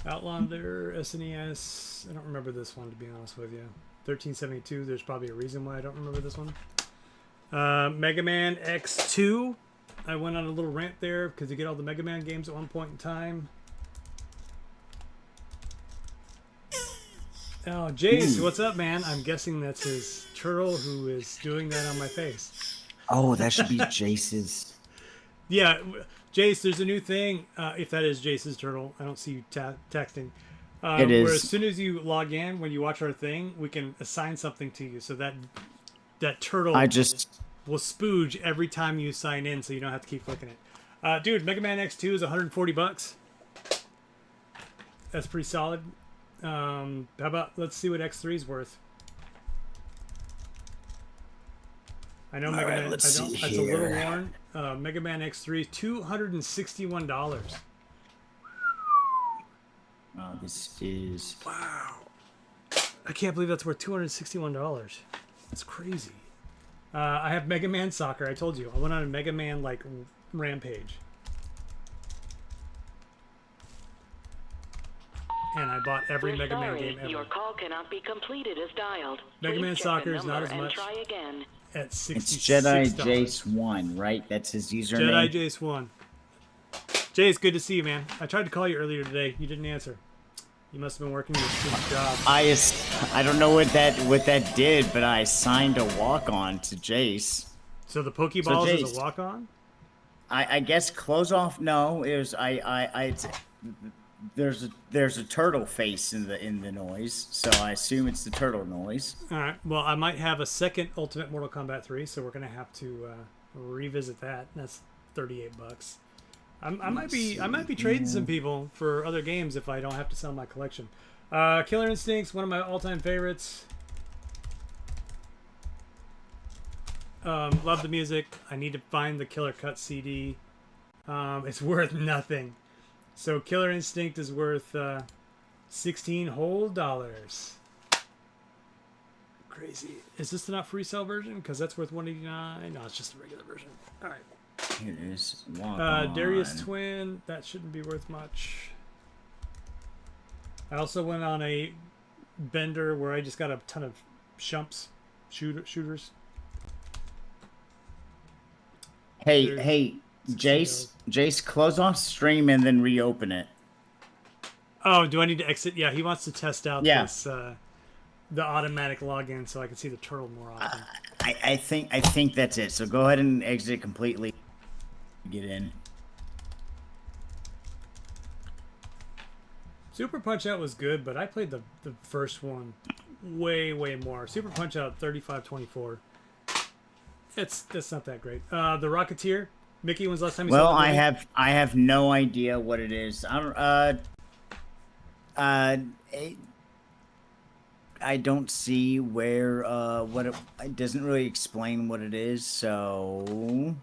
Outlander, SNES. I don't remember this one, to be honest with you. 1372. There's probably a reason why I don't remember this one. Mega Man X2. I went on a little rant there because you get all the Mega Man games at one point in time. Oh, Jace, what's up, man? I'm guessing that's his turtle who is doing that on my face. Oh, that should be Jace's. Yeah, Jace, there's a new thing. If that is Jace's turtle, I don't see you texting. It is. Where as soon as you log in, when you watch our thing, we can assign something to you, so that turtle will spooge every time you sign in, so you don't have to keep clicking it. Dude, Mega Man X2 is $140. That's pretty solid. How about let's see what X3 is worth. I know Mega Man. let's see That's a little here. worn. Mega Man X3, $261. Oh, this is. Wow. I can't believe that's worth $261. That's crazy. I have Mega Man Soccer. I told you I went on a Mega Man rampage, and I bought every We're Mega Man sorry, game ever. your call cannot be completed as dialed. Mega Please Man check Soccer the is not number as and much. Try again. At $66. It's Jedi Jace 1, right? That's his username. Jedi Jace 1. Jace, good to see you, man. I tried to call you earlier today. You didn't answer. You must have been working your stupid job. I don't know what that did, but I signed a walk-on to Jace. So the Pokeballs is Jace, a walk-on? I guess close off. No, it was there's a turtle face in the noise, so I assume it's the turtle noise. All right. Well, I might have a second Ultimate Mortal Kombat 3, so we're gonna have to revisit that. That's $38. I might be trading some people for other games if I don't have to sell my collection. Killer Instincts, one of my all-time favorites. Love the music. I need to find the Killer Cut CD. It's worth nothing. So Killer Instinct is worth $16 whole. Crazy. Is this the not free sale version? Because that's worth $189. No, it's just the regular version. All right. Here it is. Walk Darius on. Twin, that shouldn't be worth much. I also went on a bender where I just got a ton of shumps, shooters. Hey, Jace, close off stream and then reopen it. Oh, do I need to exit? Yeah, he wants to test out Yeah. this the automatic login so I can see the turtle more often. I think that's it. So go ahead and exit completely. Get in. Super Punch Out was good, but I played the first one way more. Super Punch Out 35-24. It's not that great. The Rocketeer, Mickey, when's the last time you saw that movie? I have no idea what it is. I don't see where what it doesn't really explain what it is, so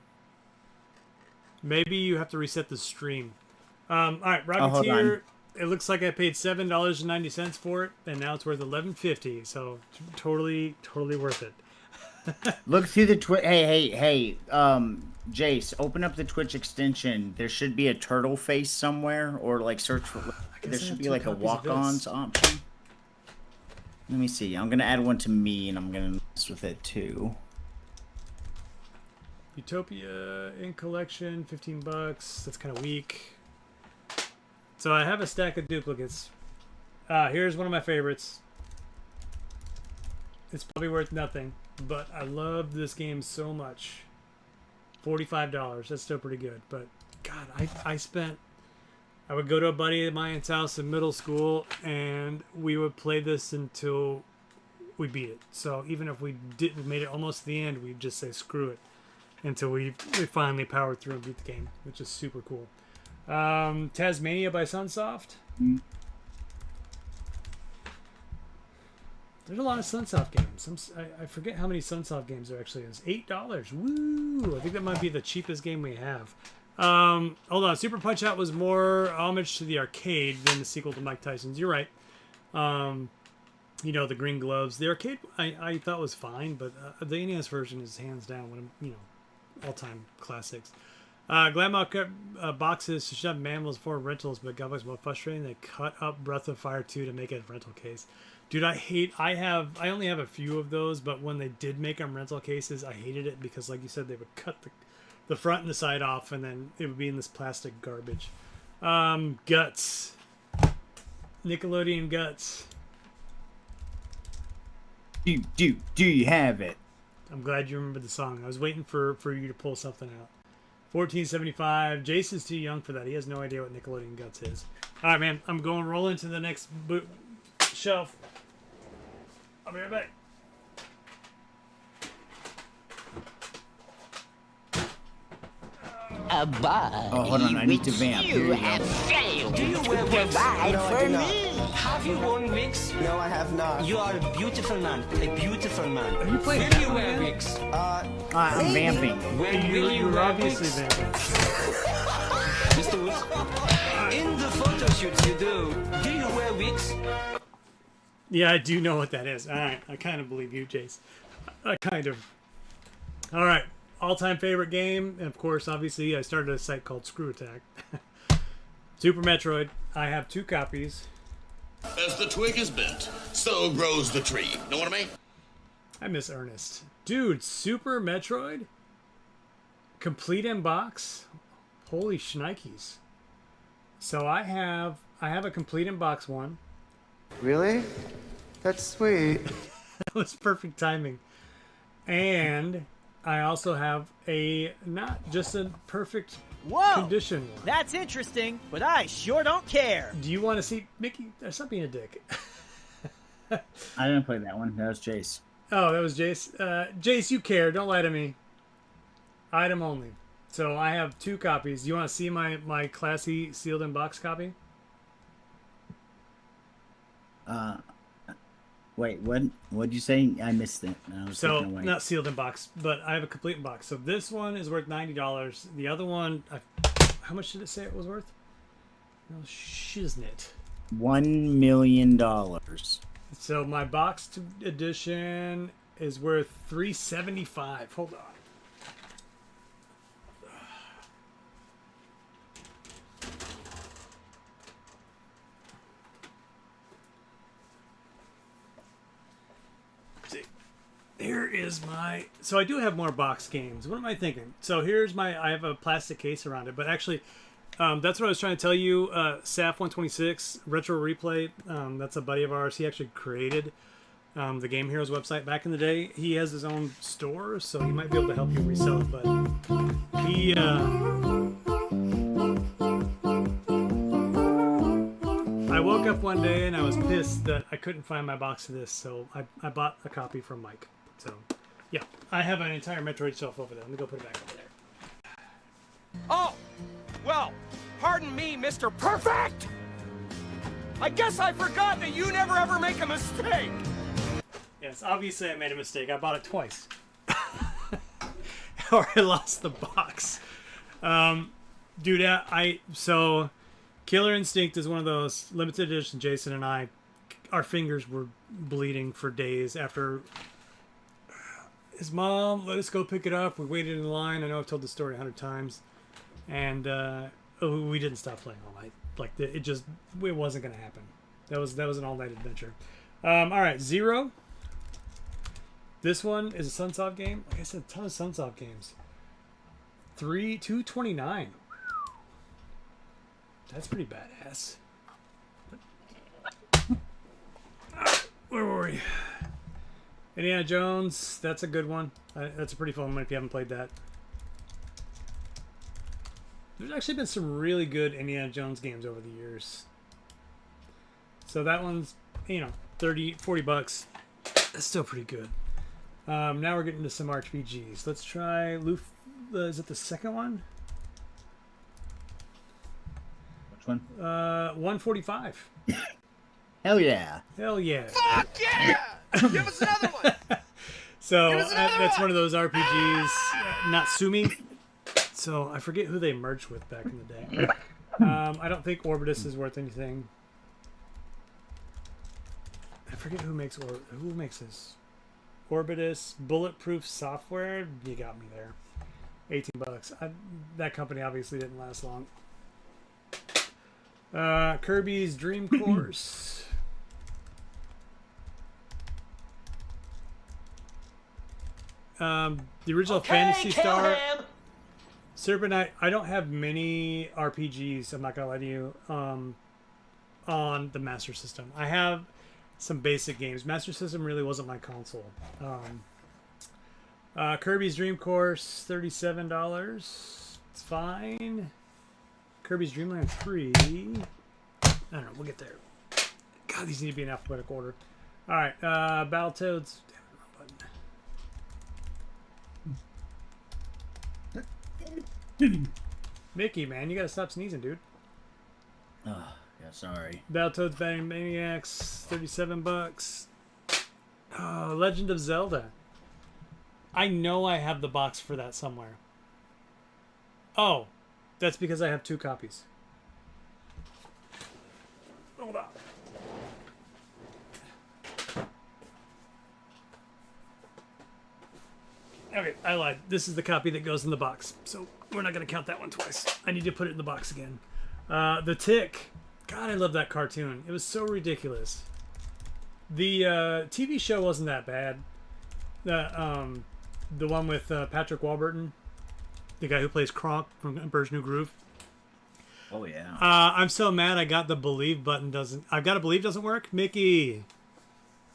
maybe you have to reset the stream. All right, hold Rocketeer. on. It looks like I paid $7.90 for it, and now it's worth $11.50. So totally worth it. Look through the Twitch. Hey, Jace, open up the Twitch extension. There should be a turtle face somewhere, or like search for. There should be like a walk-ons option. Let me see. I'm gonna add one to me, and I'm gonna mess with it too. Utopia in collection, $15. That's kind of weak. So I have a stack of duplicates. Here's one of my favorites. It's probably worth nothing, but I love this game so much. $45. That's still pretty good. But God, I would go to a buddy of mine's house in middle school, and we would play this until we beat it. So even if we made it almost to the end, we'd just say screw it until we finally powered through and beat the game, which is super cool. Tasmania by Sunsoft. There's a lot of Sunsoft games. I forget how many Sunsoft games there actually is. $8. Woo! I think that might be the cheapest game we have. Hold on. Super Punch Out was more homage to the arcade than the sequel to Mike Tyson's. You're right. You know, the green gloves. The arcade I thought was fine, but the NES version is hands down one of, all-time classics. Glamrock boxes should have manuals for rentals, but God, was more frustrating. They cut up Breath of Fire 2 to make it a rental case. Dude, I only have a few of those, but when they did make them rental cases, I hated it because, like you said, they would cut the front and the side off, and then it would be in this plastic garbage. Guts. Nickelodeon Guts. Do you have it? I'm glad you remembered the song. I was waiting for you to pull something out. $14.75. Jason's too young for that. He has no idea what Nickelodeon Guts is. All right, man. I'm going rolling to the next shelf. I'll be right back. A body Oh, hold on, I need to vamp. Here you you have go. failed Do you to wear wigs? provide No, I for do not. me. Have you worn wigs? No, I have not. You are a beautiful man. A beautiful man. Are you playing Will you Batman? wear wigs? I'm vamping. When will you You're wear obviously wigs? vamping. Mr. Woods, in the photo shoots you do you wear wigs? Yeah, I do know what that is. All right, I kind of believe you, Jace. I kind of. All right, all-time favorite game, and of course, obviously, I started a site called Screw Attack. Super Metroid. I have 2 copies. As the twig is bent, so grows the tree. Know what I mean? I miss Ernest. Dude, Super Metroid? Complete in box? Holy shnikes. So I have a complete in box one. Really? That's sweet. That was perfect timing. And I also have a not just a perfect condition one. That's interesting, but I sure don't care. Do you want to see Mickey? Stop being a dick. I didn't play that one. That was Jace. Oh, that was Jace. Jace, you care. Don't lie to me. Item only. So I have 2 copies. Do you want to see my classy sealed in box copy? Wait, what'd you say? I missed it. I was So taken away. not sealed in box, but I have a complete in box. So this one is worth $90. The other one, how much did it say it was worth? No shiznit. $1 million. So my boxed edition is worth $375. Hold on. is my... So I do have more box games. What am I thinking? So here's my... I have a plastic case around it, but actually, that's what I was trying to tell you. SAF126, Retro Replay, that's a buddy of ours. He actually created the Game Heroes website back in the day. He has his own store, so he might be able to help you resell it, but he... I woke up one day and I was pissed that I couldn't find my box of this, so I bought a copy from Mike. So, yeah, I have an entire Metroid shelf over there. Let me go put it back over there. Oh, well, pardon me, Mr. Perfect! I guess I forgot that you never ever make a mistake! Yes, obviously I made a mistake. I bought it twice. Or I lost the box. Dude, so Killer Instinct is one of those limited edition. Jason and I, our fingers were bleeding for days after his mom let us go pick it up. We waited in line. I know I've told the story 100 times. And we didn't stop playing all night. Like, it wasn't going to happen. That was an all-night adventure. All right, Zero. This one is a Sunsoft game. Like I said, a ton of Sunsoft games. $229. That's pretty badass. Where were we? Indiana Jones. That's a good one. That's a pretty fun one if you haven't played that. There's actually been some really good Indiana Jones games over the years. So that one's, 30, 40 bucks. That's still pretty good. Now we're getting to some RPGs. Let's try is it the second one? Which one? 145. Hell yeah. Hell yeah. Fuck yeah! Give us another one! So that's one of those RPGs, Natsumi. So I forget who they merged with back in the day. I don't think Orbitus is worth anything. I forget who makes this. Orbitus, Bulletproof Software. You got me there. 18 bucks. That company obviously didn't last long. Kirby's Dream Course. The original Phantasy Star. Serpent Knight. I don't have many RPGs, I'm not gonna lie to you, on the Master System. I have some basic games. Master System really wasn't my console. Kirby's Dream Course, $37. It's fine. Kirby's Dream Land 3. I don't know, we'll get there. God, these need to be in alphabetical order. Alright, Battletoads. Damn it, Mickey, man, you gotta stop sneezing, dude. Oh, yeah, sorry. Battletoads Batting Maniacs, 37 bucks. Oh, Legend of Zelda. I know I have the box for that somewhere. Oh, that's because I have 2 copies. Hold on. Okay, I lied. This is the copy that goes in the box, so we're not going to count that one twice. I need to put it in the box again. The Tick. God, I love that cartoon. It was so ridiculous. The TV show wasn't that bad. The one with Patrick Warburton, the guy who plays Kronk from Emperor's New Groove. Oh yeah. I'm so mad. I got the Believe button doesn't. I've got to Believe doesn't work. Mickey,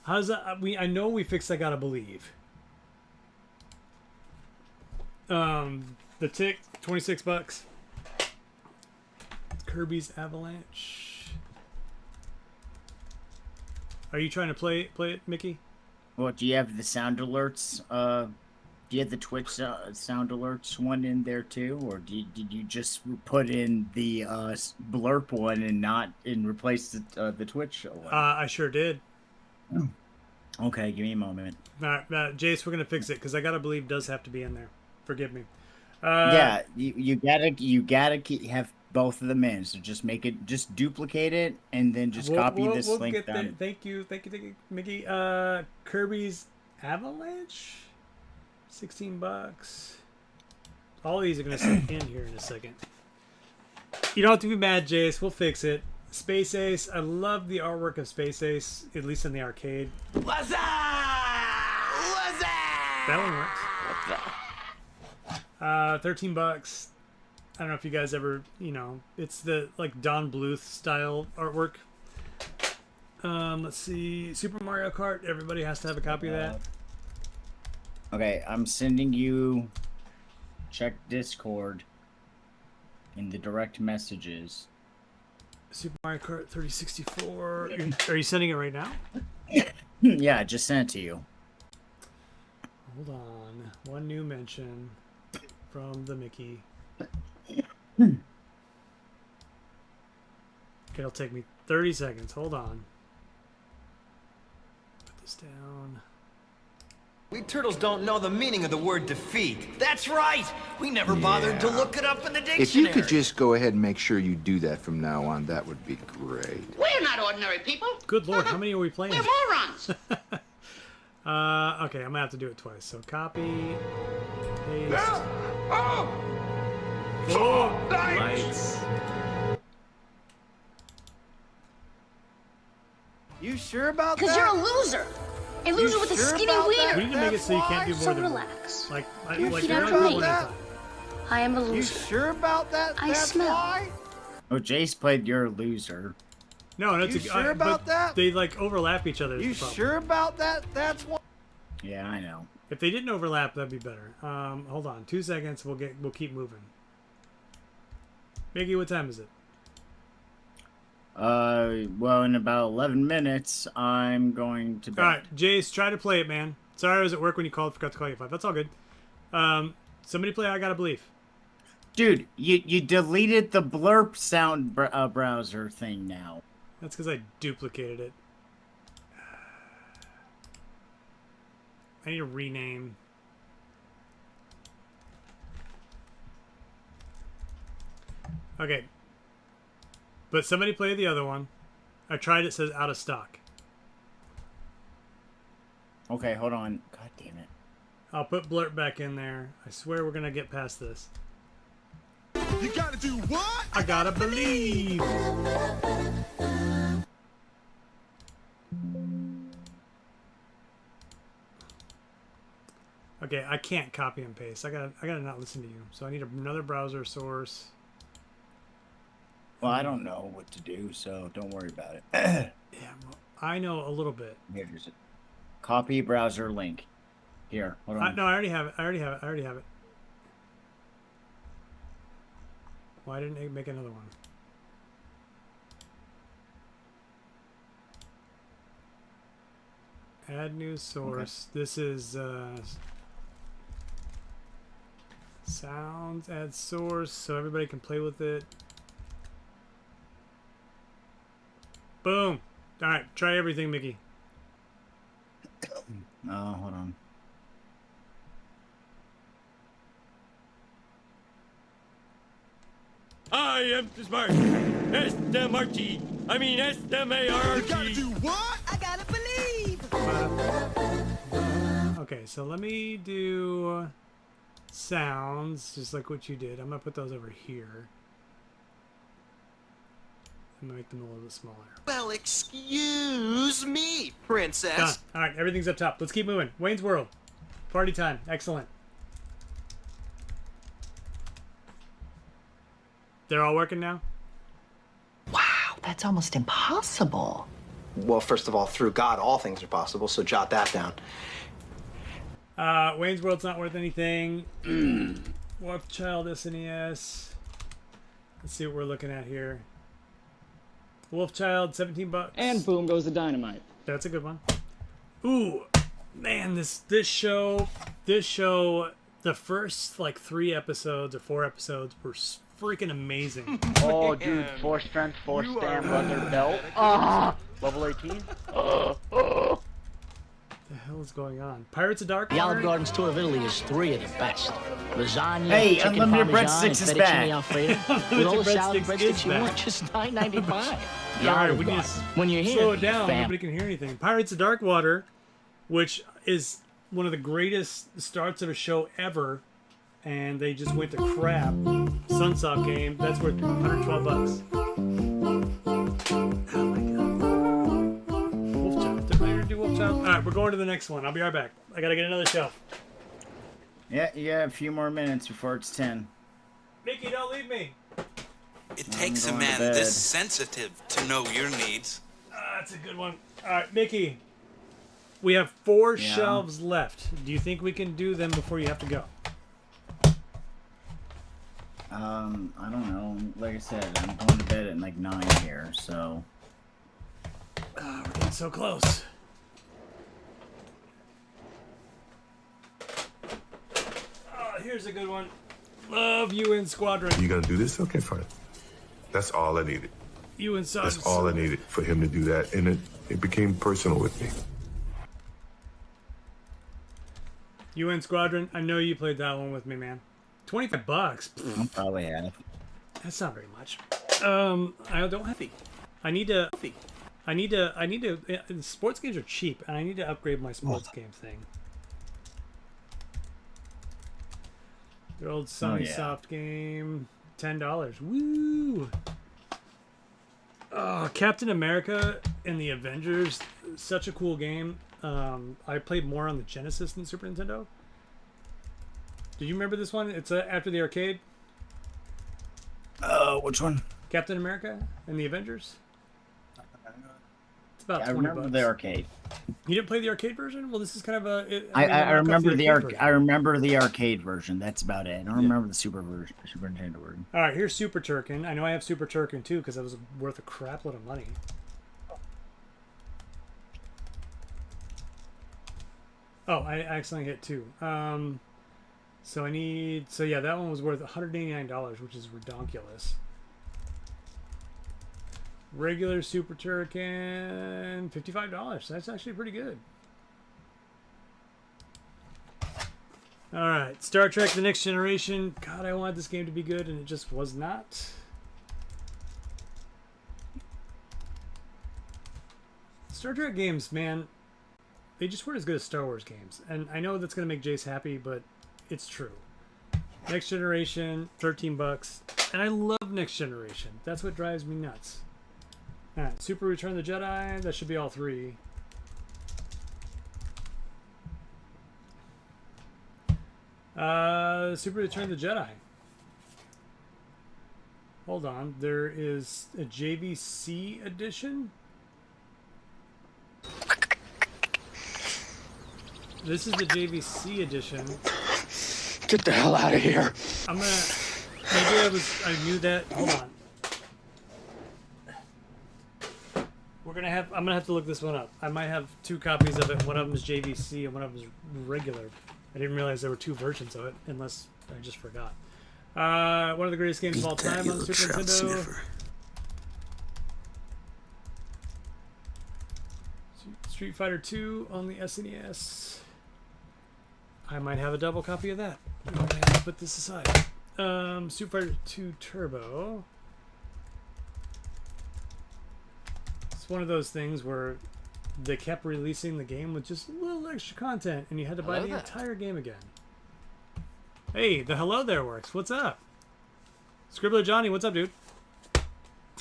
how's that? I know we fixed. I gotta Believe. The Tick, 26 bucks. Kirby's Avalanche. Are you trying to play it, Mickey? What, do you have the sound alerts? Do you have the Twitch sound alerts one in there too, or did you just put in the blurp one and replace the Twitch one? I sure did. Okay, give me a moment. Jace, we're gonna fix it because I gotta Believe does have to be in there. Forgive me. Yeah, you gotta have both of them in. So just duplicate it and then just copy this link down. There. Thank you, Mickey. Kirby's Avalanche, 16 bucks. All these are gonna sit in here in a second. You don't have to be mad, Jace. We'll fix it. Space Ace. I love the artwork of Space Ace, at least in the arcade. What's up? That one works. $13. I don't know if you guys ever, it's the like Don Bluth style artwork. Let's see, Super Mario Kart. Everybody has to have a copy of that. Okay, I'm sending you. Check Discord in the direct messages. Super Mario Kart 3064. Are you sending it right now? Yeah, I just sent it to you. Hold on. One new mention from the Mickey. Okay, it'll take me 30 seconds. Hold on. Put this down. We turtles don't know the meaning of the word defeat. That's right! We never bothered to look it up in the dictionary. If you could just go ahead and make sure you do that from now on, that would be great. We're not ordinary people. Good lord, how many are we playing? We're morons. Okay, I'm gonna have to do it twice. So copy, paste. Lights. You sure about that? Because you're a loser. A loser with a skinny wiener. We need to make it so you can't do more So than relax. like You're like sure you're about only one at a that? time. I am a loser. You sure about that? I That's smell. why? Oh, Jace played your loser. No, that's You sure about that? They like overlap each other. is You the problem. sure about that? That's why. Yeah, I know. If they didn't overlap, that'd be better. Hold on, 2 seconds. We'll keep moving. Mickey, what time is it? Well, in about 11 minutes, I'm going to bed. All right, Jace, try to play it, man. Sorry I was at work when you called. Forgot to call you at 5. That's all good. Somebody play I Gotta Believe. Dude, you deleted the blurp sound browser thing now. That's because I duplicated it. I need to rename. Okay. But somebody play the other one. I tried, it says out of stock. Okay, hold on. God damn it. I'll put Blurt back in there. I swear we're gonna get past this. You gotta do what? I gotta believe. Okay, I can't copy and paste. I gotta not listen to you. So I need another browser source. Well, I don't know what to do, so don't worry about it. Yeah, well, I know a little bit. Here's it. Copy browser link. Here, hold on. No, I already have it. I already have it. Why didn't it make another one? Add new source. Okay. This is sounds. Add source so everybody can play with it. Boom. All right, try everything, Mickey. Oh, hold on. I am smart. S-M-R-T. I mean S-M-A-R-T. You gotta do what? I gotta believe. Okay, so let me do sounds, just like what you did. I'm gonna put those over here. I'm gonna make them a little bit smaller. Well, excuse me, princess. Done. All right, everything's up top. Let's keep moving. Wayne's World. Party time. Excellent. They're all working now? Wow, that's almost impossible. Well, first of all, through God, all things are possible, so jot that down. Wayne's World's not worth anything. Wolf Child SNES. Let's see what we're looking at here. Wolf Child, $17. And boom goes the dynamite. That's a good one. Ooh, man, this show, the first like 3 episodes or 4 episodes were freaking amazing. Oh, dude, 4 strength, 4 stamp under belt. Ah, level 18. What the hell is going on? Pirates of Dark The Water? Olive Garden's tour of Italy is 3 of the best. Lasagna, Hey, chicken unlimited parmesan, breadsticks and is back. fettuccine Alfredo. With all the salad Breadsticks breadsticks is you back. want, just $9.95. The All right, Olive we need Garden. to When you're here, slow it down. bam. Nobody can hear anything. Pirates of Dark Water, which is one of the greatest starts of a show ever, and they just went to crap. Sunsoft game. That's worth $112. Oh my god. Wolf Child. Did I already do Wolf Child? All right, we're going to the next one. I'll be right back. I gotta get another shelf. Yeah, you got a few more minutes before it's 10. Mickey, don't leave me. It takes a man this sensitive to know your needs. That's a good one. All right, Mickey. We have 4 shelves left. Do you think we can do them before you have to go? I don't know. Like I said, I'm going to bed at like 9 here, so. We're getting so close. Here's a good one. Love UN Squadron. You gonna do this? Okay, fine. That's all I needed. UN Squadron. That's all I needed for him to do that, and it became personal with me. UN Squadron. I know you played that one with me, man. $25. I'm probably have. That's not very much. I don't have. I need to. Sports games are cheap, and I need to upgrade my sports game thing. Their old Sunny Soft game, $10. Woo! Oh, Captain America and the Avengers, such a cool game. I played more on the Genesis than Super Nintendo. Did you remember this one? It's after the arcade. Which one? Captain America and the Avengers. It's about $20. I remember the arcade. You didn't play the arcade version? Well, this is kind of a. I remember I remember the arcade version. That's about it. I don't remember the Super Nintendo version. All right, here's Super Turkin. I know I have Super Turkin too because it was worth a crap load of money. Oh, I accidentally hit 2. So I need. So yeah, that one was worth $189, which is redonkulous. Regular Super Turrican, $55. That's actually pretty good. All right, Star Trek: The Next Generation. God, I wanted this game to be good, and it just was not. Star Trek games, man, they just weren't as good as Star Wars games. And I know that's going to make Jace happy, but it's true. Next Generation, $13. And I love Next Generation. That's what drives me nuts. Alright, Super Return of the Jedi. That should be all 3. Super Return of the Jedi. Hold on. There is a JVC edition. This is the JVC edition. Get the hell out of here. I'm gonna. Maybe I knew that. Hold on. I'm gonna have to look this one up. I might have 2 copies of it. One of them is JVC and one of them is regular. I didn't realize there were 2 versions of it, unless I just forgot. One of the greatest games of all time on the Super Nintendo. Street Fighter 2 on the SNES. I might have a double copy of that. I'm gonna have to put this aside. Super Fighter 2 Turbo. It's one of those things where they kept releasing the game with just a little extra content, and you had to buy the entire game again. Hey, the hello there works. What's up? Scribbler Johnny, what's up, dude?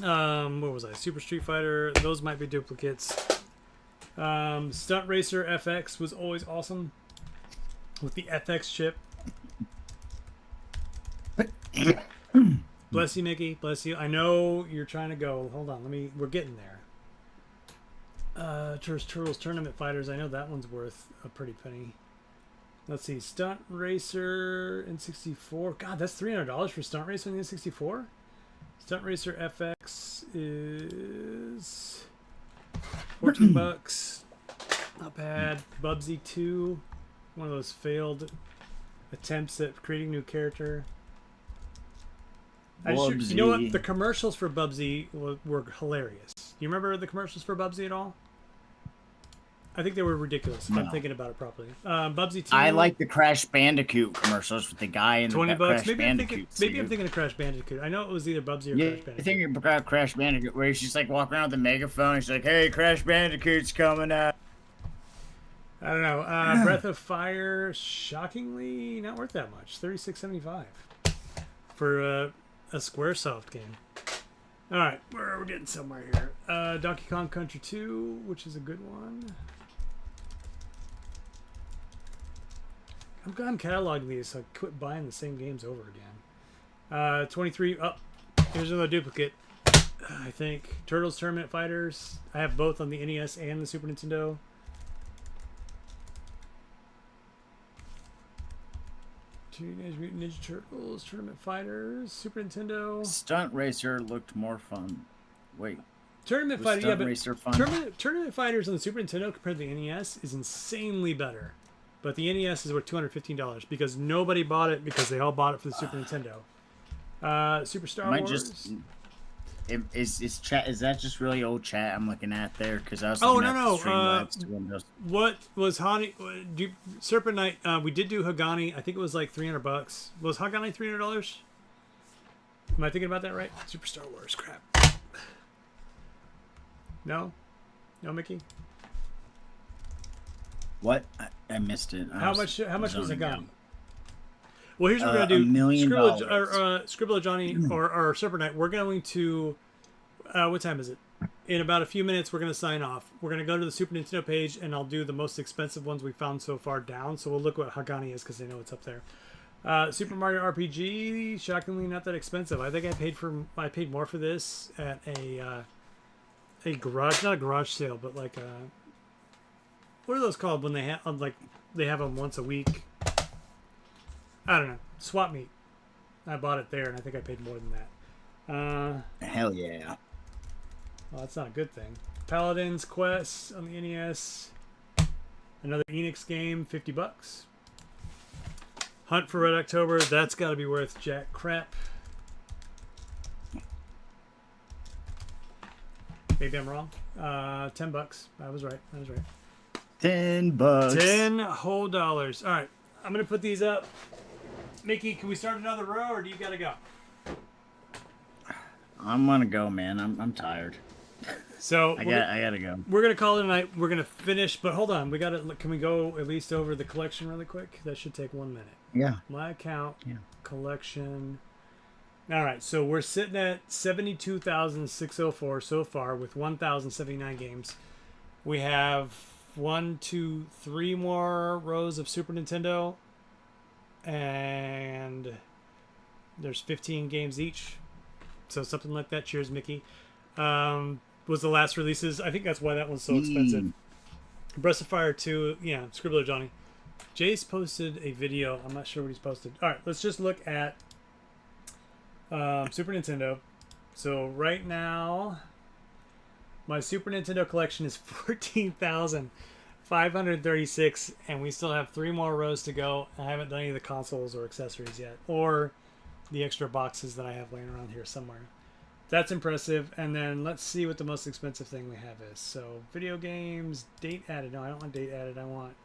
What was I? Super Street Fighter. Those might be duplicates. Stunt Racer FX was always awesome with the FX chip. Bless you, Mickey. Bless you. I know you're trying to go. Hold on. We're getting there. Turtles Tournament Fighters. I know that one's worth a pretty penny. Let's see. Stunt Racer N64. God, that's $300 for Stunt Racer in the N64. Stunt Racer FX is $14. Not bad. Bubsy 2. One of those failed attempts at creating a new character. You know what? The commercials for Bubsy were hilarious. You remember the commercials for Bubsy at all? I think they were ridiculous. If I'm thinking about it properly. Bubsy 2. I like the Crash Bandicoot commercials with the guy in the $20. Crash Maybe Bandicoot. Maybe I'm thinking of Crash Bandicoot. I know it was either Bubsy or Crash Bandicoot. I think about Crash Bandicoot, where he's just like walking around with the megaphone. He's like, "Hey, Crash Bandicoot's coming up." I don't know. Breath of Fire, shockingly not worth that much. $36.75 for a SquareSoft game. All right, we're getting somewhere here. Donkey Kong Country 2, which is a good one. I'm gone cataloging these, so I quit buying the same games over again. 23. Oh, here's another duplicate. I think Turtles Tournament Fighters. I have both on the NES and the Super Nintendo. Teenage Mutant Ninja Turtles Tournament Fighters, Super Nintendo. Stunt Racer looked more fun. Wait. Tournament Was Fighter, yeah, Stunt but Racer fun? Tournament Fighters on the Super Nintendo compared to the NES is insanely better. But the NES is worth $215 because nobody bought it because they all bought it for the Super Nintendo. Super Star Am I Wars. just... Is chat? Is that just really old chat I'm looking at there? Because I was Oh, looking no, at the Streamlabs to Windows. What was Serpent Knight? We did do Hagani. I think it was like $300. Was Hagani $300? Am I thinking about that right? Super Star Wars. Crap. No, Mickey. What? I missed it. How much was zoning Hagani? out. Well, here's what we're gonna do. $1 million. Scribble Johnny or Serpent Knight. We're going to. What time is it? In about a few minutes, we're gonna sign off. We're gonna go to the Super Nintendo page, and I'll do the most expensive ones we found so far down. So we'll look what Hagani is because I know it's up there. Super Mario RPG, shockingly not that expensive. I think I paid more for this at a garage, not a garage sale, but like a, what are those called when they have they have them once a week? I don't know. Swap meet. I bought it there, and I think I paid more than that. Hell yeah. Well, that's not a good thing. Paladin's Quest on the NES. Another Enix game, $50. Hunt for Red October. That's got to be worth jack crap. Maybe I'm wrong. $10. I was right. $10. 10 whole dollars. All right. I'm going to put these up. Mickey, can we start another row, or do you got to go? I'm gonna go, man. I'm tired. So I gotta go. We're gonna call it a night. We're gonna finish, but hold on. Can we go at least over the collection really quick? That should take 1 minute. Yeah. My account. Yeah. Collection. All right. So we're sitting at 72,604 so far with 1,079 games. We have 1, 2, 3 more rows of Super Nintendo, and there's 15 games each. So something like that. Cheers, Mickey. Was the last releases. I think that's why that one's so expensive. Breath of Fire 2. Yeah, Scribbler Johnny. Jace posted a video. I'm not sure what he's posted. All right, let's just look at Super Nintendo. So right now, my Super Nintendo collection is 14,536, and we still have 3 more rows to go. I haven't done any of the consoles or accessories yet, or the extra boxes that I have laying around here somewhere. That's impressive. And then let's see what the most expensive thing we have is. So video games, date added. No, I don't want date added. I want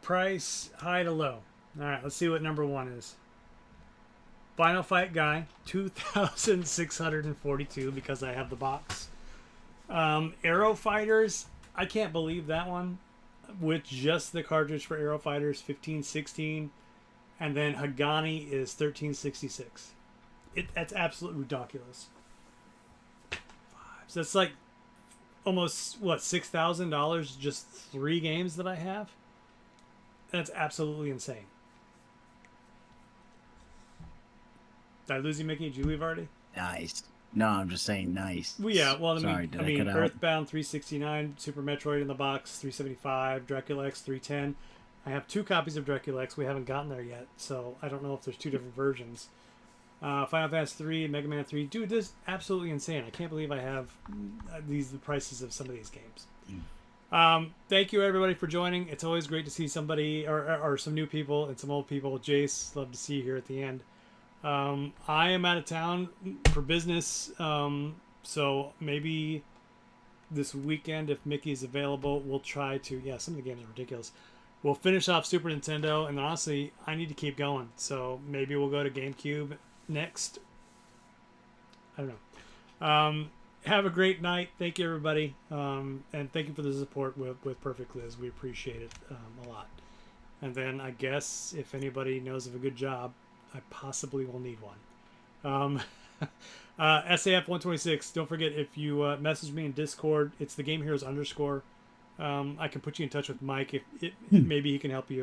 price high to low. All right, let's see what number 1 is. Final Fight Guy, 2,642 because I have the box. Aero Fighters, I can't believe that one. With just the cartridge for Aero Fighters, 1516. And then Hagani is 1366. That's absolutely ridiculous. So that's like almost $6,000 just 3 games that I have. That's absolutely insane. Did I lose you, Mickey? Did you leave already? Nice. No, I'm just saying nice. Well, yeah. Well, Sorry, I mean, Earthbound 369, Super Metroid in the box 375, Dracula X 310. I have 2 copies of Dracula X. We haven't gotten there yet, so I don't know if there's 2 different versions. Final Fantasy 3, Mega Man 3. Dude, this is absolutely insane. I can't believe I have the prices of some of these games. Thank you, everybody, for joining. It's always great to see somebody or some new people and some old people. Jace, love to see you here at the end. I am out of town for business, so maybe this weekend, if Mickey's available, we'll try to... Yeah, some of the games are ridiculous. We'll finish off Super Nintendo, and honestly, I need to keep going. So maybe we'll go to GameCube next. I don't know. Have a great night. Thank you, everybody. And thank you for the support with Perfect Liz. We appreciate it a lot. And then I guess if anybody knows of a good job, I possibly will need one. SAF126, don't forget, if you message me in Discord, it's the Game Heroes _. I can put you in touch with Mike if maybe he can help you.